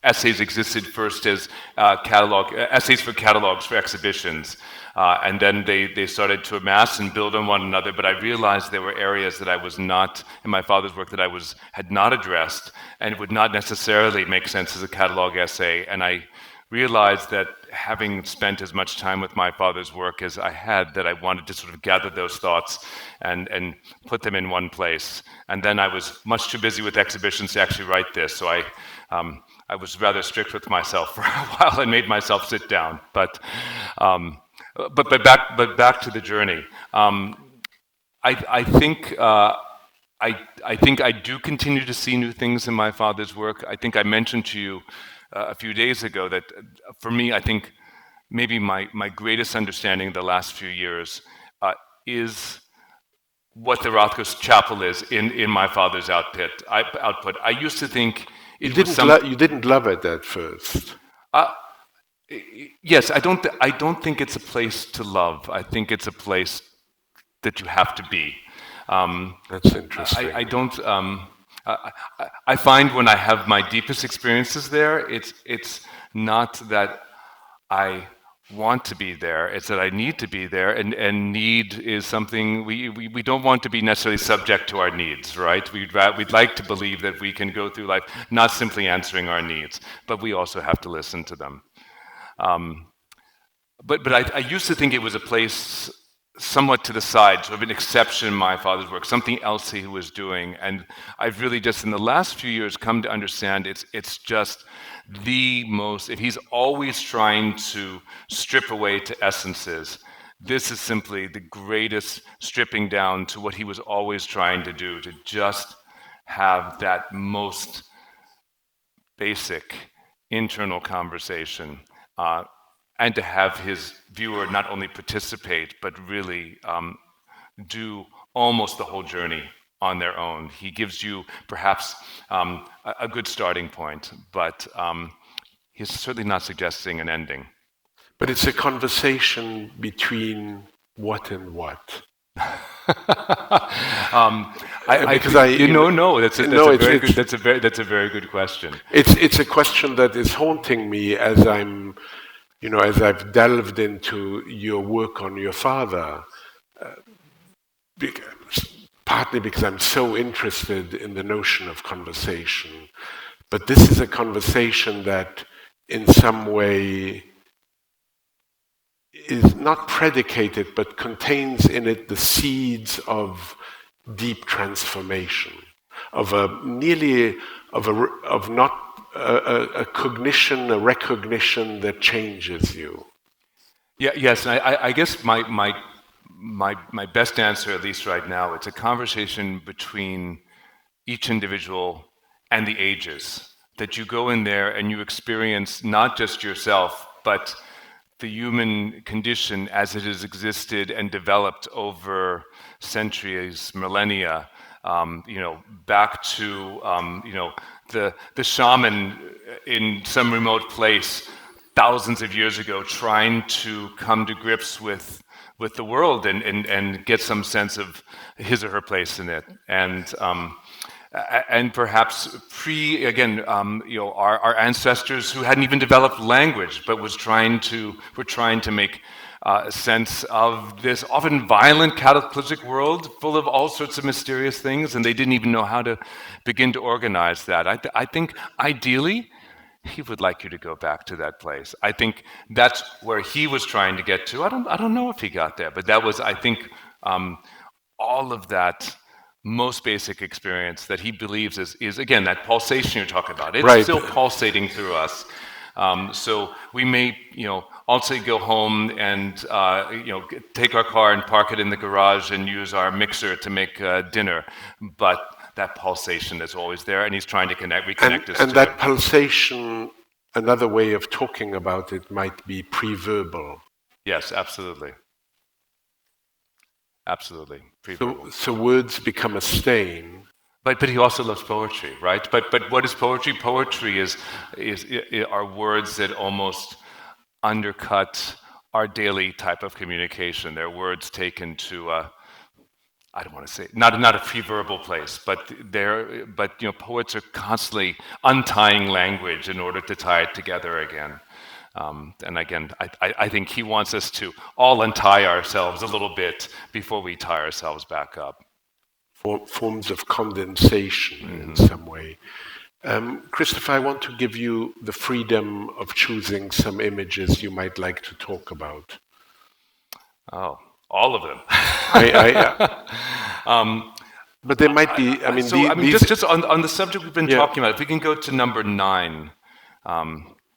essays existed first as essays for catalogs for exhibitions, and then they started to amass and build on one another. But I realized there were areas that I was not, in my father's work, that I had not addressed, and it would not necessarily make sense as a catalog essay. And I realized that having spent as much time with my father's work as I had, that I wanted to sort of gather those thoughts and put them in one place. And then I was much too busy with exhibitions to actually write this, so I was rather strict with myself for a while and made myself sit down. But back to the journey. I think I do continue to see new things in my father's work. I think I mentioned to you a few days ago that for me, I think maybe my greatest understanding the last few years is what the Rothko Chapel is in my father's output. I used to think you didn't love it at first. Yes, I don't think it's a place to love. I think it's a place that you have to be. That's interesting. I don't. I find when I have my deepest experiences there, it's not that I want to be there, it's that I need to be there, and need is something we don't want to be necessarily subject to our needs, right? We'd like to believe that we can go through life not simply answering our needs, but we also have to listen to them. But I used to think it was a place somewhat to the side, sort of an exception in my father's work, something else he was doing. And I've really just in the last few years come to understand it's just the most, if he's always trying to strip away to essences, this is simply the greatest stripping down to what he was always trying to do, to just have that most basic internal conversation. And to have his viewer not only participate, but really do almost the whole journey on their own. He gives you perhaps a good starting point, but he's certainly not suggesting an ending. But it's a conversation between what and what? That's a very good question. It's a question that is haunting me as as I've delved into your work on your father, partly because I'm so interested in the notion of conversation. But this is a conversation that in some way is not predicated, but contains in it the seeds of deep transformation, of not a cognition, a recognition that changes you. Yeah, yes, and I guess my my best answer, at least right now, it's a conversation between each individual and the ages. That you go in there and you experience not just yourself, but the human condition as it has existed and developed over centuries, millennia, back to the shaman in some remote place thousands of years ago, trying to come to grips with the world and get some sense of his or her place in it, and perhaps our ancestors who hadn't even developed language, but were trying to make sense of this often violent, cataclysmic world full of all sorts of mysterious things, and they didn't even know how to begin to organize that. I think ideally, he would like you to go back to that place. I think that's where he was trying to get to. I don't know if he got there, but that was, I think, all of that most basic experience that he believes is again, that pulsation you're talking about. It's Right. still pulsating through us. So we may, also go home and, take our car and park it in the garage and use our mixer to make dinner. But that pulsation is always there, and he's trying to reconnect us And to that it. pulsation, another way of talking about it might be pre-verbal. Yes, absolutely. Absolutely. Pre-verbal. So words become a stain. But he also loves poetry, right? But what is poetry? Poetry are words that almost undercut our daily type of communication. They're words taken to I don't want to say not a pre-verbal place, but poets are constantly untying language in order to tie it together again. And again, I think he wants us to all untie ourselves a little bit before we tie ourselves back up. Forms of condensation in some way. Christopher, I want to give you the freedom of choosing some images you might like to talk about. Oh, all of them. But there might be, these... just on the subject we've been talking about, if we can go to number 9,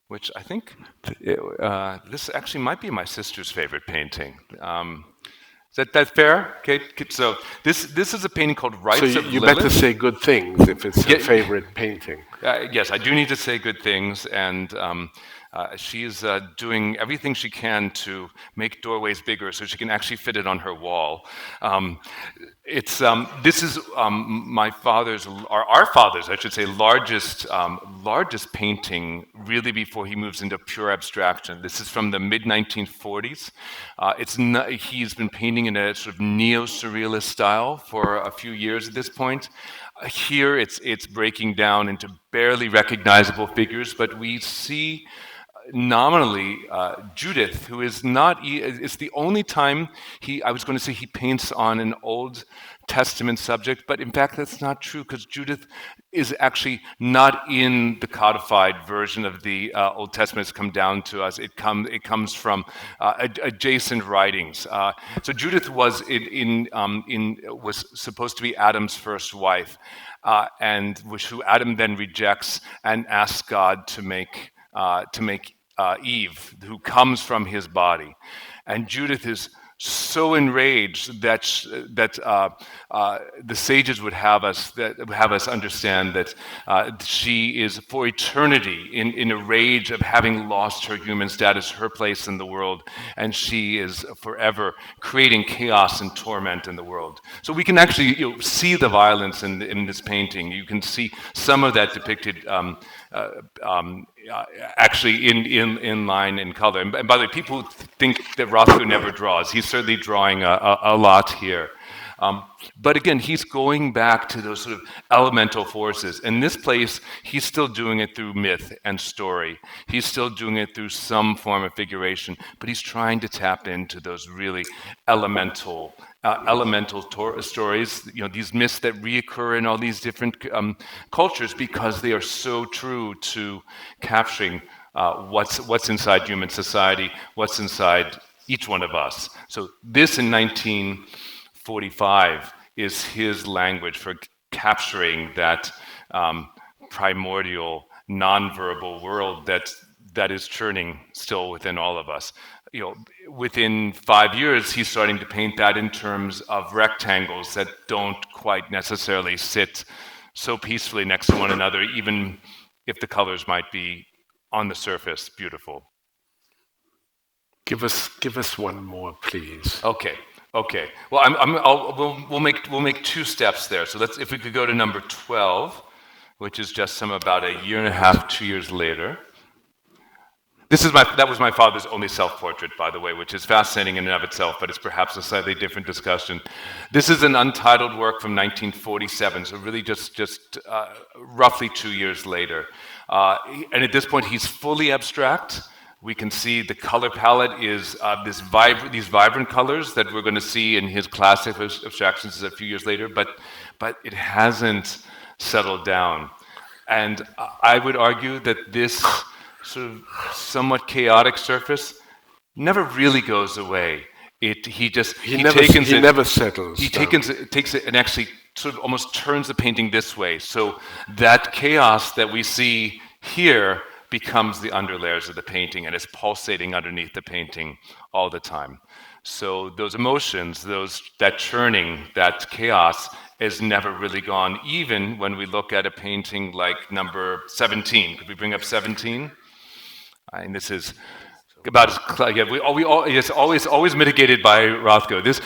which I think this actually might be my sister's favorite painting. Is that fair? Okay, so this is a painting called Rites of you Lilith. better say good things if it's her favorite painting. Yes, I do need to say good things, and she's doing everything she can to make doorways bigger so she can actually fit it on her wall. This is my father's, or our father's, I should say, largest painting, really before he moves into pure abstraction. This is from the mid-1940s. He's been painting in a sort of neo-surrealist style for a few years at this point. Here, it's breaking down into barely recognizable figures, but we see nominally Judith, who is not, it's the only time I was going to say he paints on an Old Testament subject, but in fact that's not true, because Judith is actually not in the codified version of the Old Testament that's come down to us. It comes from adjacent writings. So Judith was was supposed to be Adam's first wife, and who Adam then rejects and asks God to make Eve, who comes from his body. And Judith is so enraged that the sages would have us understand that she is for eternity in a rage of having lost her human status, her place in the world, and she is forever creating chaos and torment in the world. So we can actually see the violence in this painting. You can see some of that depicted actually in line in color. And by the way, people think that Rothko never draws. He's certainly drawing a lot here. But again, he's going back to those sort of elemental forces. In this place, he's still doing it through myth and story. He's still doing it through some form of figuration, but he's trying to tap into those really elemental stories, these myths that reoccur in all these different cultures, because they are so true to capturing what's inside human society, what's inside each one of us. So this in 1945 is his language for capturing that primordial, nonverbal world that is churning still within all of us. within 5 years, he's starting to paint that in terms of rectangles that don't quite necessarily sit so peacefully next to one another, even if the colors might be on the surface beautiful. Give us one more, please. Okay. Well, we'll make 2 steps there. So if we could go to number 12, which is just about a year and a half, 2 years later. That was my father's only self-portrait, by the way, which is fascinating in and of itself, but it's perhaps a slightly different discussion. This is an untitled work from 1947, so really just roughly 2 years later. And at this point, he's fully abstract. We can see the color palette is these vibrant colors that we're going to see in his classic abstractions a few years later, but it hasn't settled down. And I would argue that this sort of somewhat chaotic surface never really goes away. He never settles. He takes it and actually sort of almost turns the painting this way. So that chaos that we see here becomes the underlayers of the painting, and it's pulsating underneath the painting all the time. So those emotions, that churning, that chaos is never really gone, even when we look at a painting like number 17. Could we bring up 17? And this is about as it's always mitigated by Rothko. This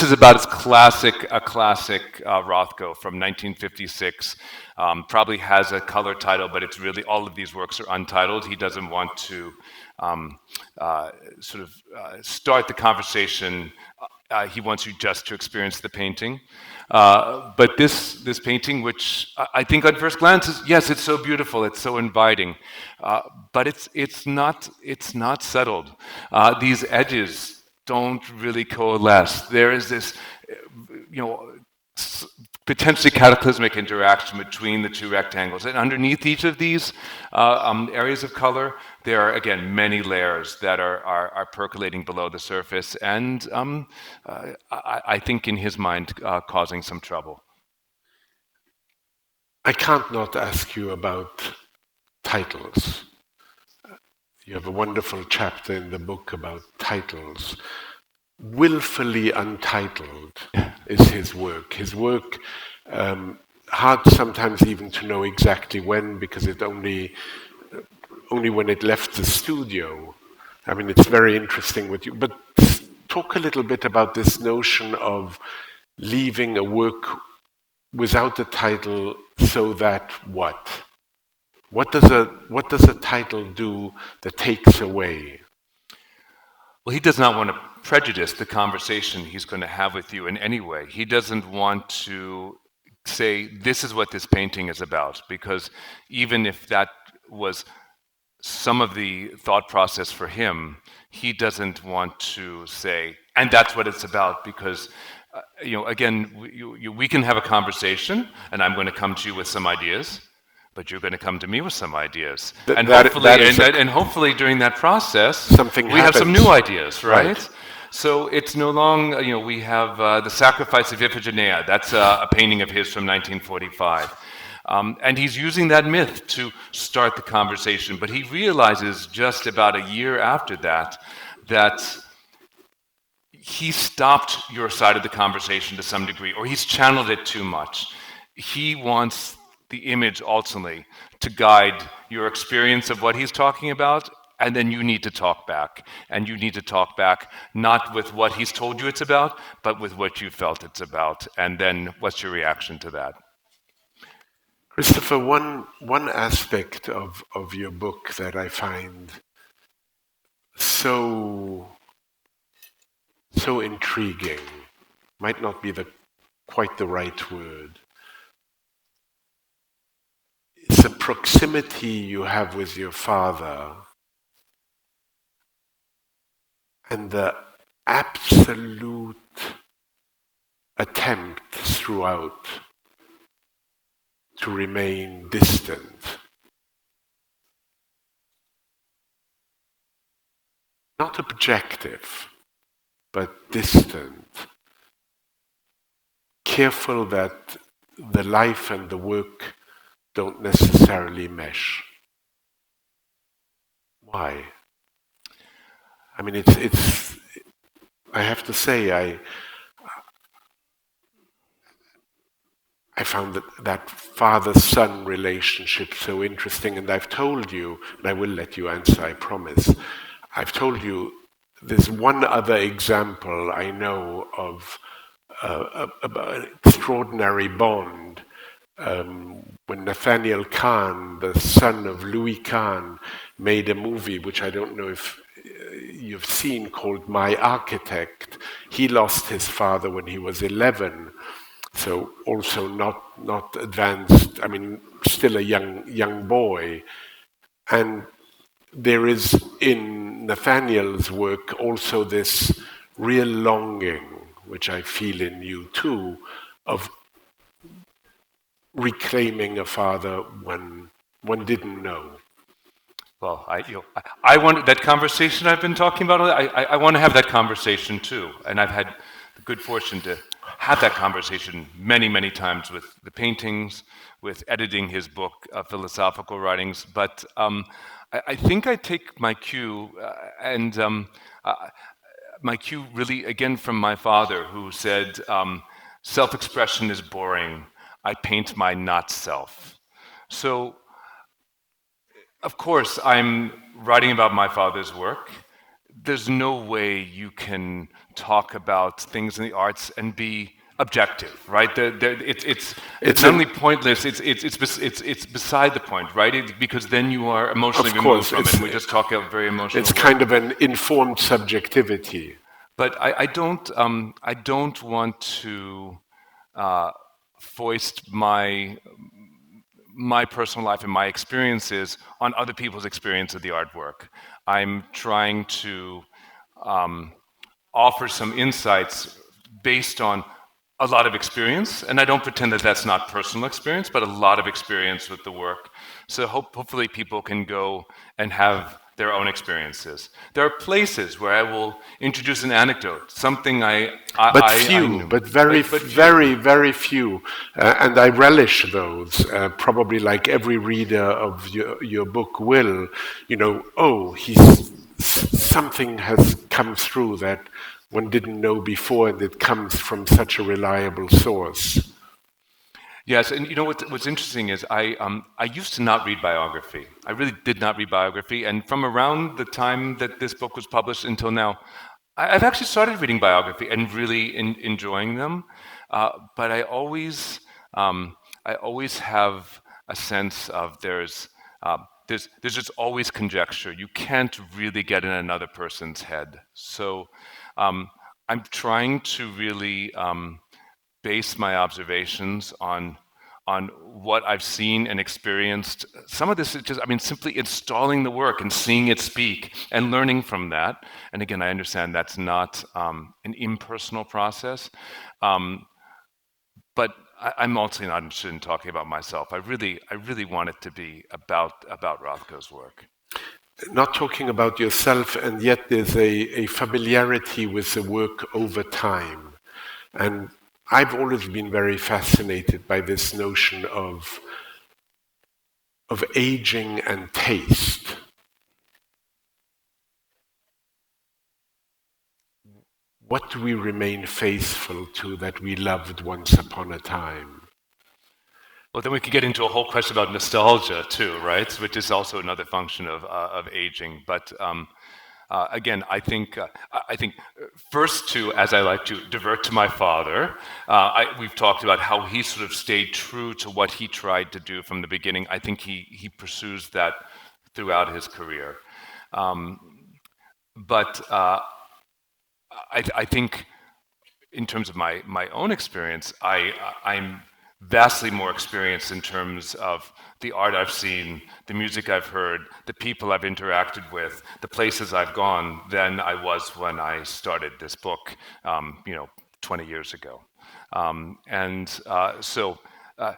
is about as classic Rothko from 1956. Probably has a color title, but it's really all of these works are untitled. He doesn't want to start the conversation. He wants you just to experience the painting. But this painting, which I think on first glance is, yes, it's so beautiful, it's so inviting, but it's not settled. These edges don't really coalesce. There is this, potentially cataclysmic interaction between the 2 rectangles, and underneath each of these areas of color, there are, again, many layers that are percolating below the surface, and I think in his mind causing some trouble. I can't not ask you about titles. You have a wonderful chapter in the book about titles. Willfully untitled is his work. His work, hard sometimes even to know exactly when, because it only when it left the studio. It's very interesting with you. But talk a little bit about this notion of leaving a work without a title, so that what? What does a title do that takes away? Well, he does not want to prejudice the conversation he's going to have with you in any way. He doesn't want to say, this is what this painting is about, because even if that was some of the thought process for him, he doesn't want to say, and that's what it's about, because again, we can have a conversation, and I'm going to come to you with some ideas, but you're going to come to me with some ideas, and hopefully during that process, we have some new ideas, right? So it's no longer, we have the Sacrifice of Iphigenia. That's a painting of his from 1945. And he's using that myth to start the conversation, but he realizes just about a year after that he stopped your side of the conversation to some degree, or he's channeled it too much. He wants the image ultimately to guide your experience of what he's talking about, and then you need to talk back. And you need to talk back not with what he's told you it's about, but with what you felt it's about. And then what's your reaction to that? Christopher, one aspect of your book that I find so intriguing, might not be quite the right word. It's the proximity you have with your father and the absolute attempt throughout to remain distant. Not objective, but distant. Careful that the life and the work don't necessarily mesh. Why? I mean, it's. I have to say, I found that father-son relationship so interesting, and I've told you, and I will let you answer, I promise. I've told you there's one other example I know of an extraordinary bond. When Nathaniel Kahn, the son of Louis Kahn, made a movie, which I don't know if you've seen, called My Architect. He lost his father when he was 11. So also not advanced, I mean, still a young boy. And there is in Nathaniel's work also this real longing, which I feel in you too, of reclaiming a father one didn't know. Well, I want that conversation I've been talking about. I want to have that conversation too, and I've had the good fortune to have that conversation many times with the paintings, with editing his book, Philosophical Writings. But I think I take my cue, my cue really again from my father, who said, "Self-expression is boring. I paint my not self." So, of course, I'm writing about my father's work. There's no way you can talk about things in the arts and be objective, right? It's not only pointless. It's beside the point, right? Because then you are emotionally removed from it. And we just talk about very emotional. It's kind of an informed subjectivity. But I don't want to foist my personal life and my experiences on other people's experience of the artwork. I'm trying to offer some insights based on a lot of experience, and I don't pretend that that's not personal experience, but a lot of experience with the work. So hopefully people can go and have their own experiences. There are places where I will introduce an anecdote, something very few, and I relish those. Probably like every reader of your book will, something has come through that one didn't know before, and it comes from such a reliable source. Yes, and you know what's interesting is I used to not read biography. I really did not read biography, and from around the time that this book was published until now, I've actually started reading biography and really enjoying them. But I always have a sense of there's just always conjecture. You can't really get in another person's head. So I'm trying to really base my observations on what I've seen and experienced. Some of this is just, simply installing the work and seeing it speak and learning from that. And again, I understand that's not an impersonal process, but I'm also not interested in talking about myself. I really want it to be about Rothko's work. Not talking about yourself, and yet there's a familiarity with the work over time. And I've always been very fascinated by this notion of aging and taste. What do we remain faithful to that we loved once upon a time? Well, then we could get into a whole question about nostalgia too, right? Which is also another function of aging. But again, I think first to, as I like to divert to my father, we've talked about how he sort of stayed true to what he tried to do from the beginning. I think he pursues that throughout his career. But I think in terms of my own experience, I'm vastly more experienced in terms of the art I've seen, the music I've heard, the people I've interacted with, the places I've gone than I was when I started this book, 20 years ago. So I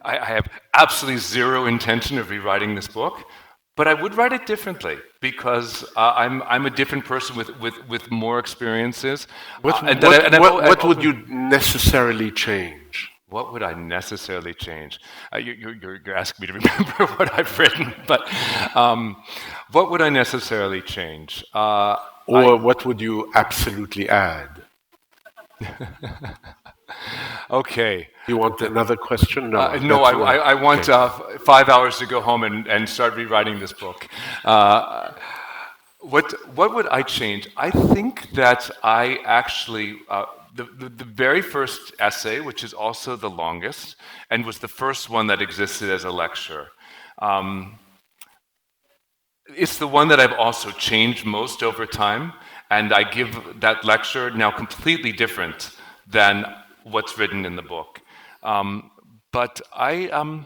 have absolutely zero intention of rewriting this book, but I would write it differently because I'm a different person with more experiences. What would you necessarily change? What would I necessarily change? You're asking me to remember what I've written, but what would I necessarily change? What would you absolutely add? Okay. You want another question? No. No, that's all. I want Okay. 5 hours to go home and start rewriting this book. What would I change? I think that I actually, the very first essay, which is also the longest, and was the first one that existed as a lecture, it's the one that I've also changed most over time, and I give that lecture now completely different than what's written in the book. But I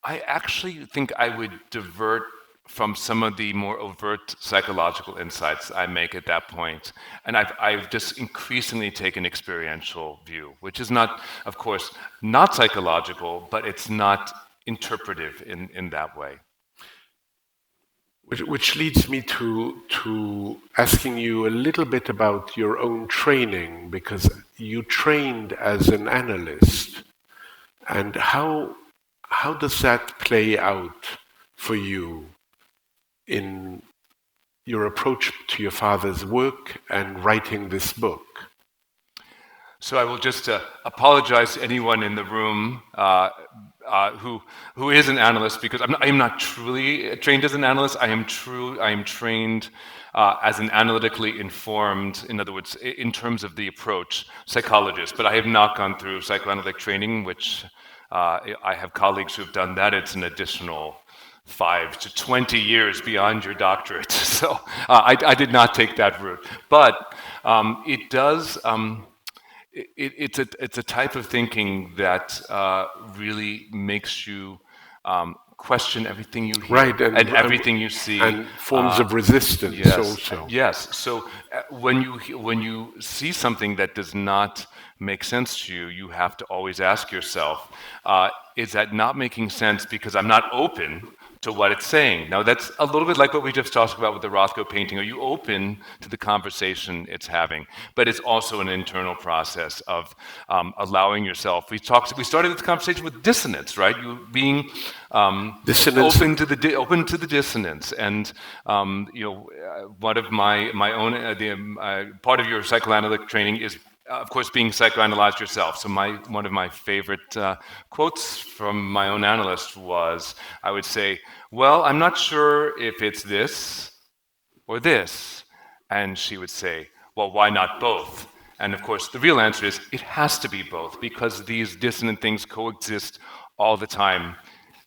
actually think I would divert from some of the more overt psychological insights I make at that point. And I've just increasingly taken experiential view, which is not, of course, not psychological, but it's not interpretive in that way. Which leads me to asking you a little bit about your own training, because you trained as an analyst. And how does that play out for you in your approach to your father's work and writing this book? So I will just apologize to anyone in the room who is an analyst, because I am not truly trained as an analyst. I am trained as an analytically informed, in other words, in terms of the approach, psychologist. But I have not gone through psychoanalytic training, which I have colleagues who have done that. It's an additional 5 to 20 years beyond your doctorate. So I did not take that route. But it does. It's a type of thinking that really makes you question everything you hear, Right, and everything you see, and forms of resistance yes, also. Yes. So when you see something that does not make sense to you, you have to always ask yourself, is that not making sense because I'm not open to what it's saying? Now that's a little bit like what we just talked about with the Rothko painting. Are you open to the conversation it's having? But it's also an internal process of allowing yourself. We started this conversation with dissonance, right? You being Dissonance. open to the dissonance, and one of my own part of your psychoanalytic training is, of course, being psychoanalyzed yourself. So one of my favorite quotes from my own analyst was, I would say, well, I'm not sure if it's this or this. And she would say, well, why not both? And of course, the real answer is it has to be both, because these dissonant things coexist all the time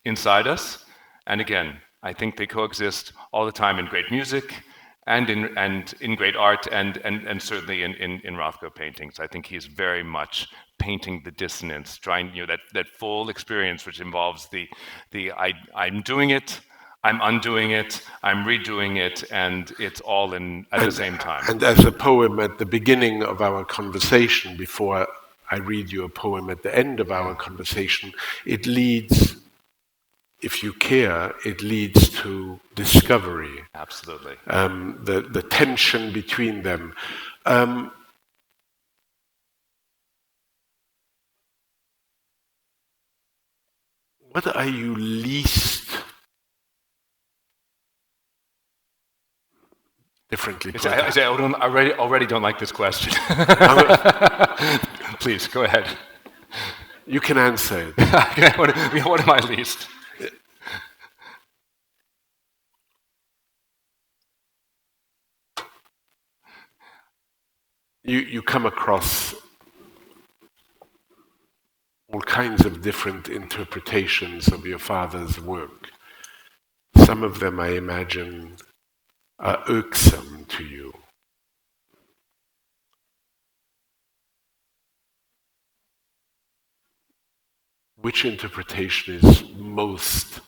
inside us. And again, I think they coexist all the time in great music, and in great art, and certainly in Rothko paintings. I think he's very much painting the dissonance, trying that full experience, which involves I'm doing it, I'm undoing it, I'm redoing it, and it's all at the same time. And as a poem at the beginning of our conversation, before I read you a poem at the end of our conversation, it leads, if you care, it leads to discovery. Absolutely. The tension between them. What are you least differently put? I already don't like this question. Please, go ahead. You can answer it. What am I least? You come across all kinds of different interpretations of your father's work. Some of them, I imagine, are irksome to you. Which interpretation is most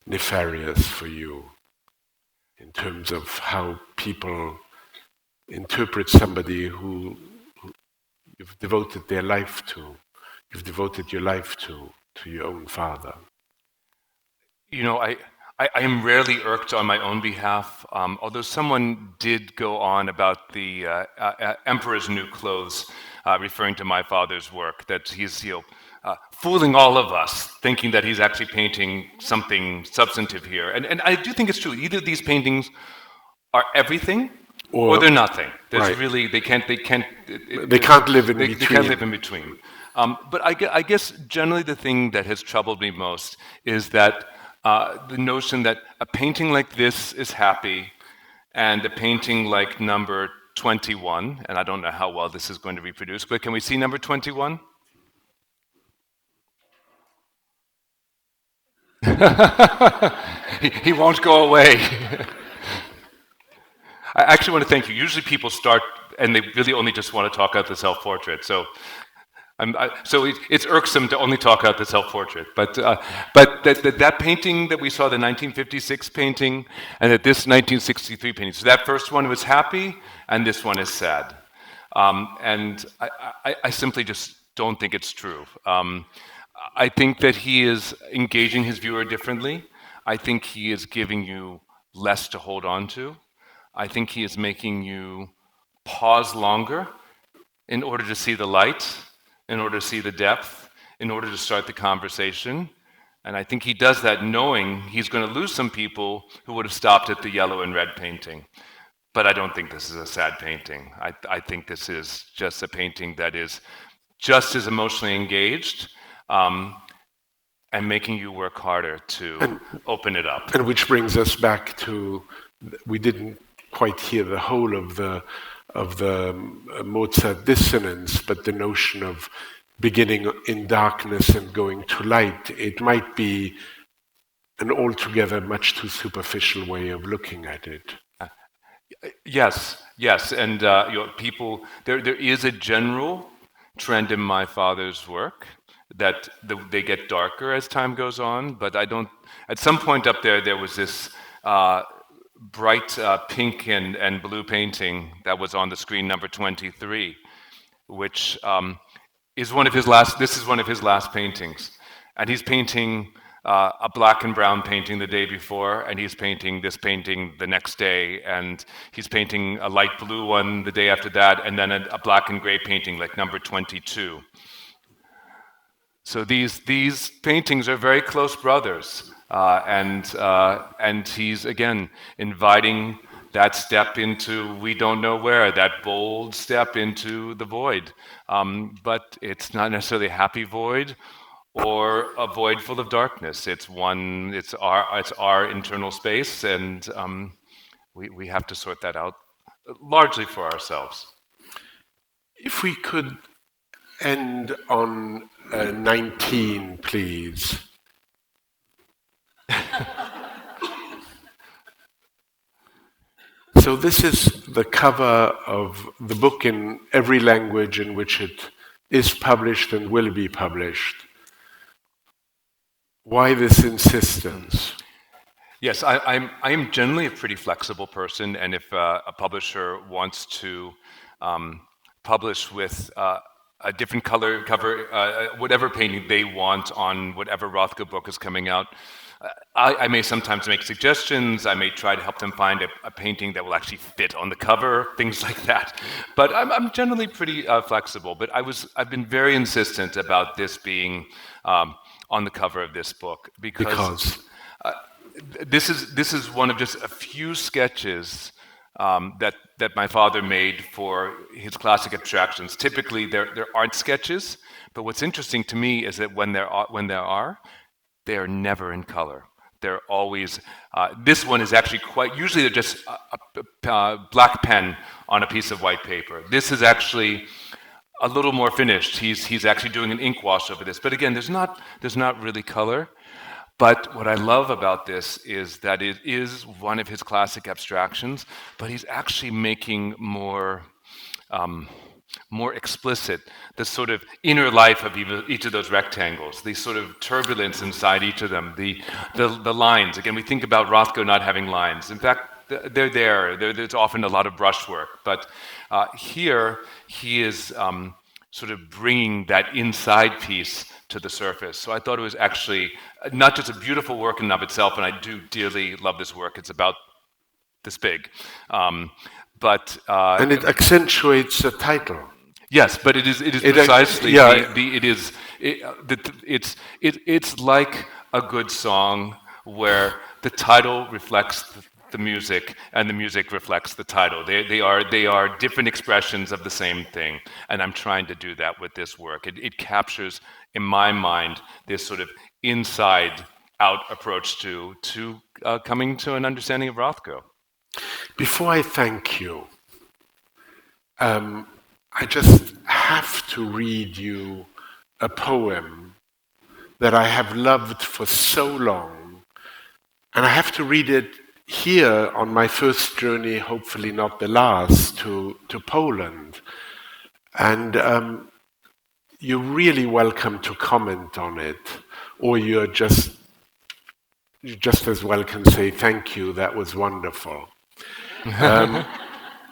nefarious for you in terms of how people interpret somebody who you've devoted their life to? You've devoted your life to your own father. I am rarely irked on my own behalf, although someone did go on about the Emperor's New Clothes. referring to my father's work, that he's fooling all of us, thinking that he's actually painting something substantive here. And I do think it's true. Either these paintings are everything, or they're nothing. There's right. really they can't live in between. They can't live in between. But I guess generally the thing that has troubled me most is that the notion that a painting like this is happy, and a painting like number 21, and I don't know how well this is going to reproduce, but can we see number 21? He won't go away. I actually want to thank you. Usually people start and they really only just want to talk about the self-portrait. So it's irksome to only talk about the self-portrait. But that painting that we saw, the 1956 painting, and that this 1963 painting, so that first one was happy, and this one is sad. And I simply just don't think it's true. I think that he is engaging his viewer differently. I think he is giving you less to hold on to. I think he is making you pause longer in order to see the light, in order to see the depth, in order to start the conversation. And I think he does that knowing he's going to lose some people who would have stopped at the yellow and red painting. But I don't think this is a sad painting. I think this is just a painting that is just as emotionally engaged, and making you work harder to open it up. And which brings us back to, we didn't quite hear the whole of the Mozart dissonance, but the notion of beginning in darkness and going to light. It might be an altogether much too superficial way of looking at it. Yes, and people. There is a general trend in my father's work that they get darker as time goes on, but I don't. At some point up there was this bright pink and blue painting that was on the screen, number 23, which is one of his last. This is one of his last paintings, and he's painting a black and brown painting the day before, and he's painting this painting the next day, and he's painting a light blue one the day after that, and then a black and gray painting like number 22. So these paintings are very close brothers, and he's again inviting that step into we don't know where, that bold step into the void, but it's not necessarily a happy void or a void full of darkness. It's our internal space, and we have to sort that out largely for ourselves. If we could end on 19, please. So this is the cover of the book in every language in which it is published and will be published. Why this insistence? Yes, I am generally a pretty flexible person, and if a publisher wants to publish with a different color cover, whatever painting they want on whatever Rothko book is coming out, I may sometimes make suggestions. I may try to help them find a painting that will actually fit on the cover, things like that. But I'm generally pretty flexible. But I've been very insistent about this being on the cover of this book because this is one of just a few sketches that my father made for his classic abstractions. Typically, they're art sketches, but what's interesting to me is that when there are, they are never in color. They're always. This one is actually quite. Usually, they're just a black pen on a piece of white paper. This is actually a little more finished. He's actually doing an ink wash over this. But again, there's not really color. But what I love about this is that it is one of his classic abstractions, but he's actually making more explicit the sort of inner life of each of those rectangles, the sort of turbulence inside each of them, the lines. Again, we think about Rothko not having lines. In fact, they're there. There's often a lot of brushwork, but here he is sort of bringing that inside piece to the surface. So I thought it was actually not just a beautiful work in and of itself, and I do dearly love this work. It's about this big. And it accentuates the title. Yes, but it is It, precisely yeah. it's like a good song where the title reflects the music and the music reflects the title. They are different expressions of the same thing, and I'm trying to do that with this work. It captures, in my mind, this sort of inside out approach to coming to an understanding of Rothko. Before I thank you, I just have to read you a poem that I have loved for so long, and I have to read it here on my first journey, hopefully not the last, to Poland. And you're really welcome to comment on it, or you just as well can say thank you, that was wonderful.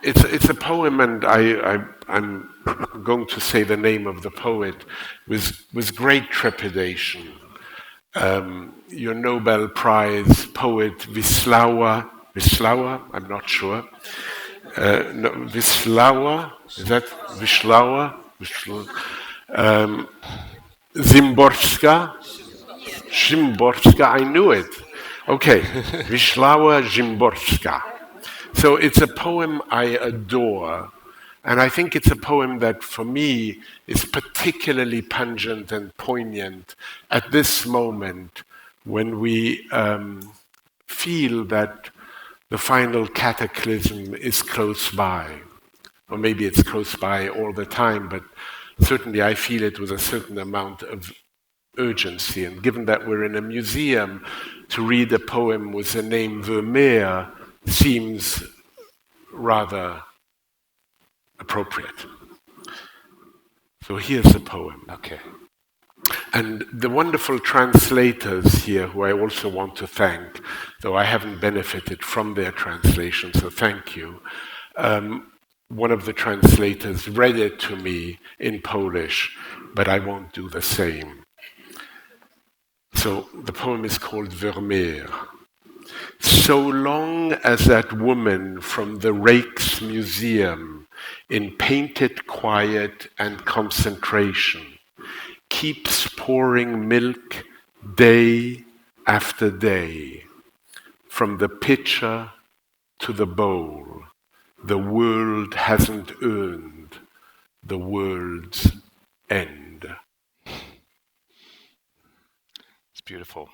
It's a poem, and I'm going to say the name of the poet with great trepidation. Your Nobel Prize poet Wisława, I'm not sure. No, Wisława, is that Wisława? Szymborska, I knew it. Okay, Wisława Szymborska. So it's a poem I adore, and I think it's a poem that for me is particularly pungent and poignant at this moment when we feel that the final cataclysm is close by. Or maybe it's close by all the time, but certainly I feel it with a certain amount of urgency. And given that we're in a museum, to read a poem with the name Vermeer seems rather appropriate. So here's the poem. Okay. And the wonderful translators here, who I also want to thank, though I haven't benefited from their translation, so thank you. One of the translators read it to me in Polish, but I won't do the same. So the poem is called Vermeer. So long as that woman from the Rijksmuseum Museum, in painted quiet and concentration, keeps pouring milk day after day, from the pitcher to the bowl, the world hasn't earned the world's end. It's beautiful.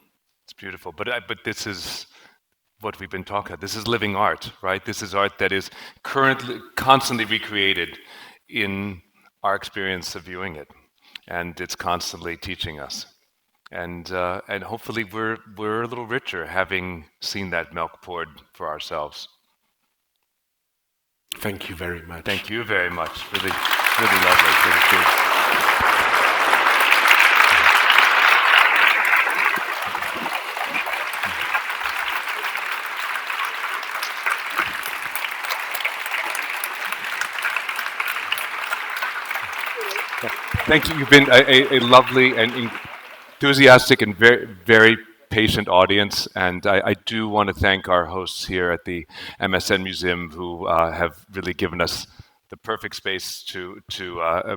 It's beautiful. But this is what we've been talking about. This is living art, right? This is art that is constantly recreated in our experience of viewing it, and it's constantly teaching us. And hopefully we're a little richer having seen that milk poured for ourselves. Thank you very much. Thank you very much. Really, really lovely. Thank you. Thank you. You've been a lovely and enthusiastic and very, very patient audience. And I do want to thank our hosts here at the MSN Museum who have really given us the perfect space to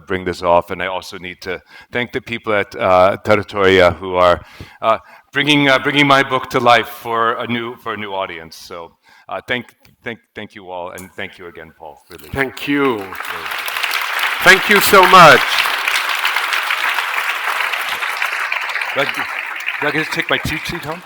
bring this off. And I also need to thank the people at Territoria who are bringing my book to life for a new audience. So thank you all, and thank you again, Paul. Really. Thank you. Thank you so much. Do I get to take my cheat sheet home?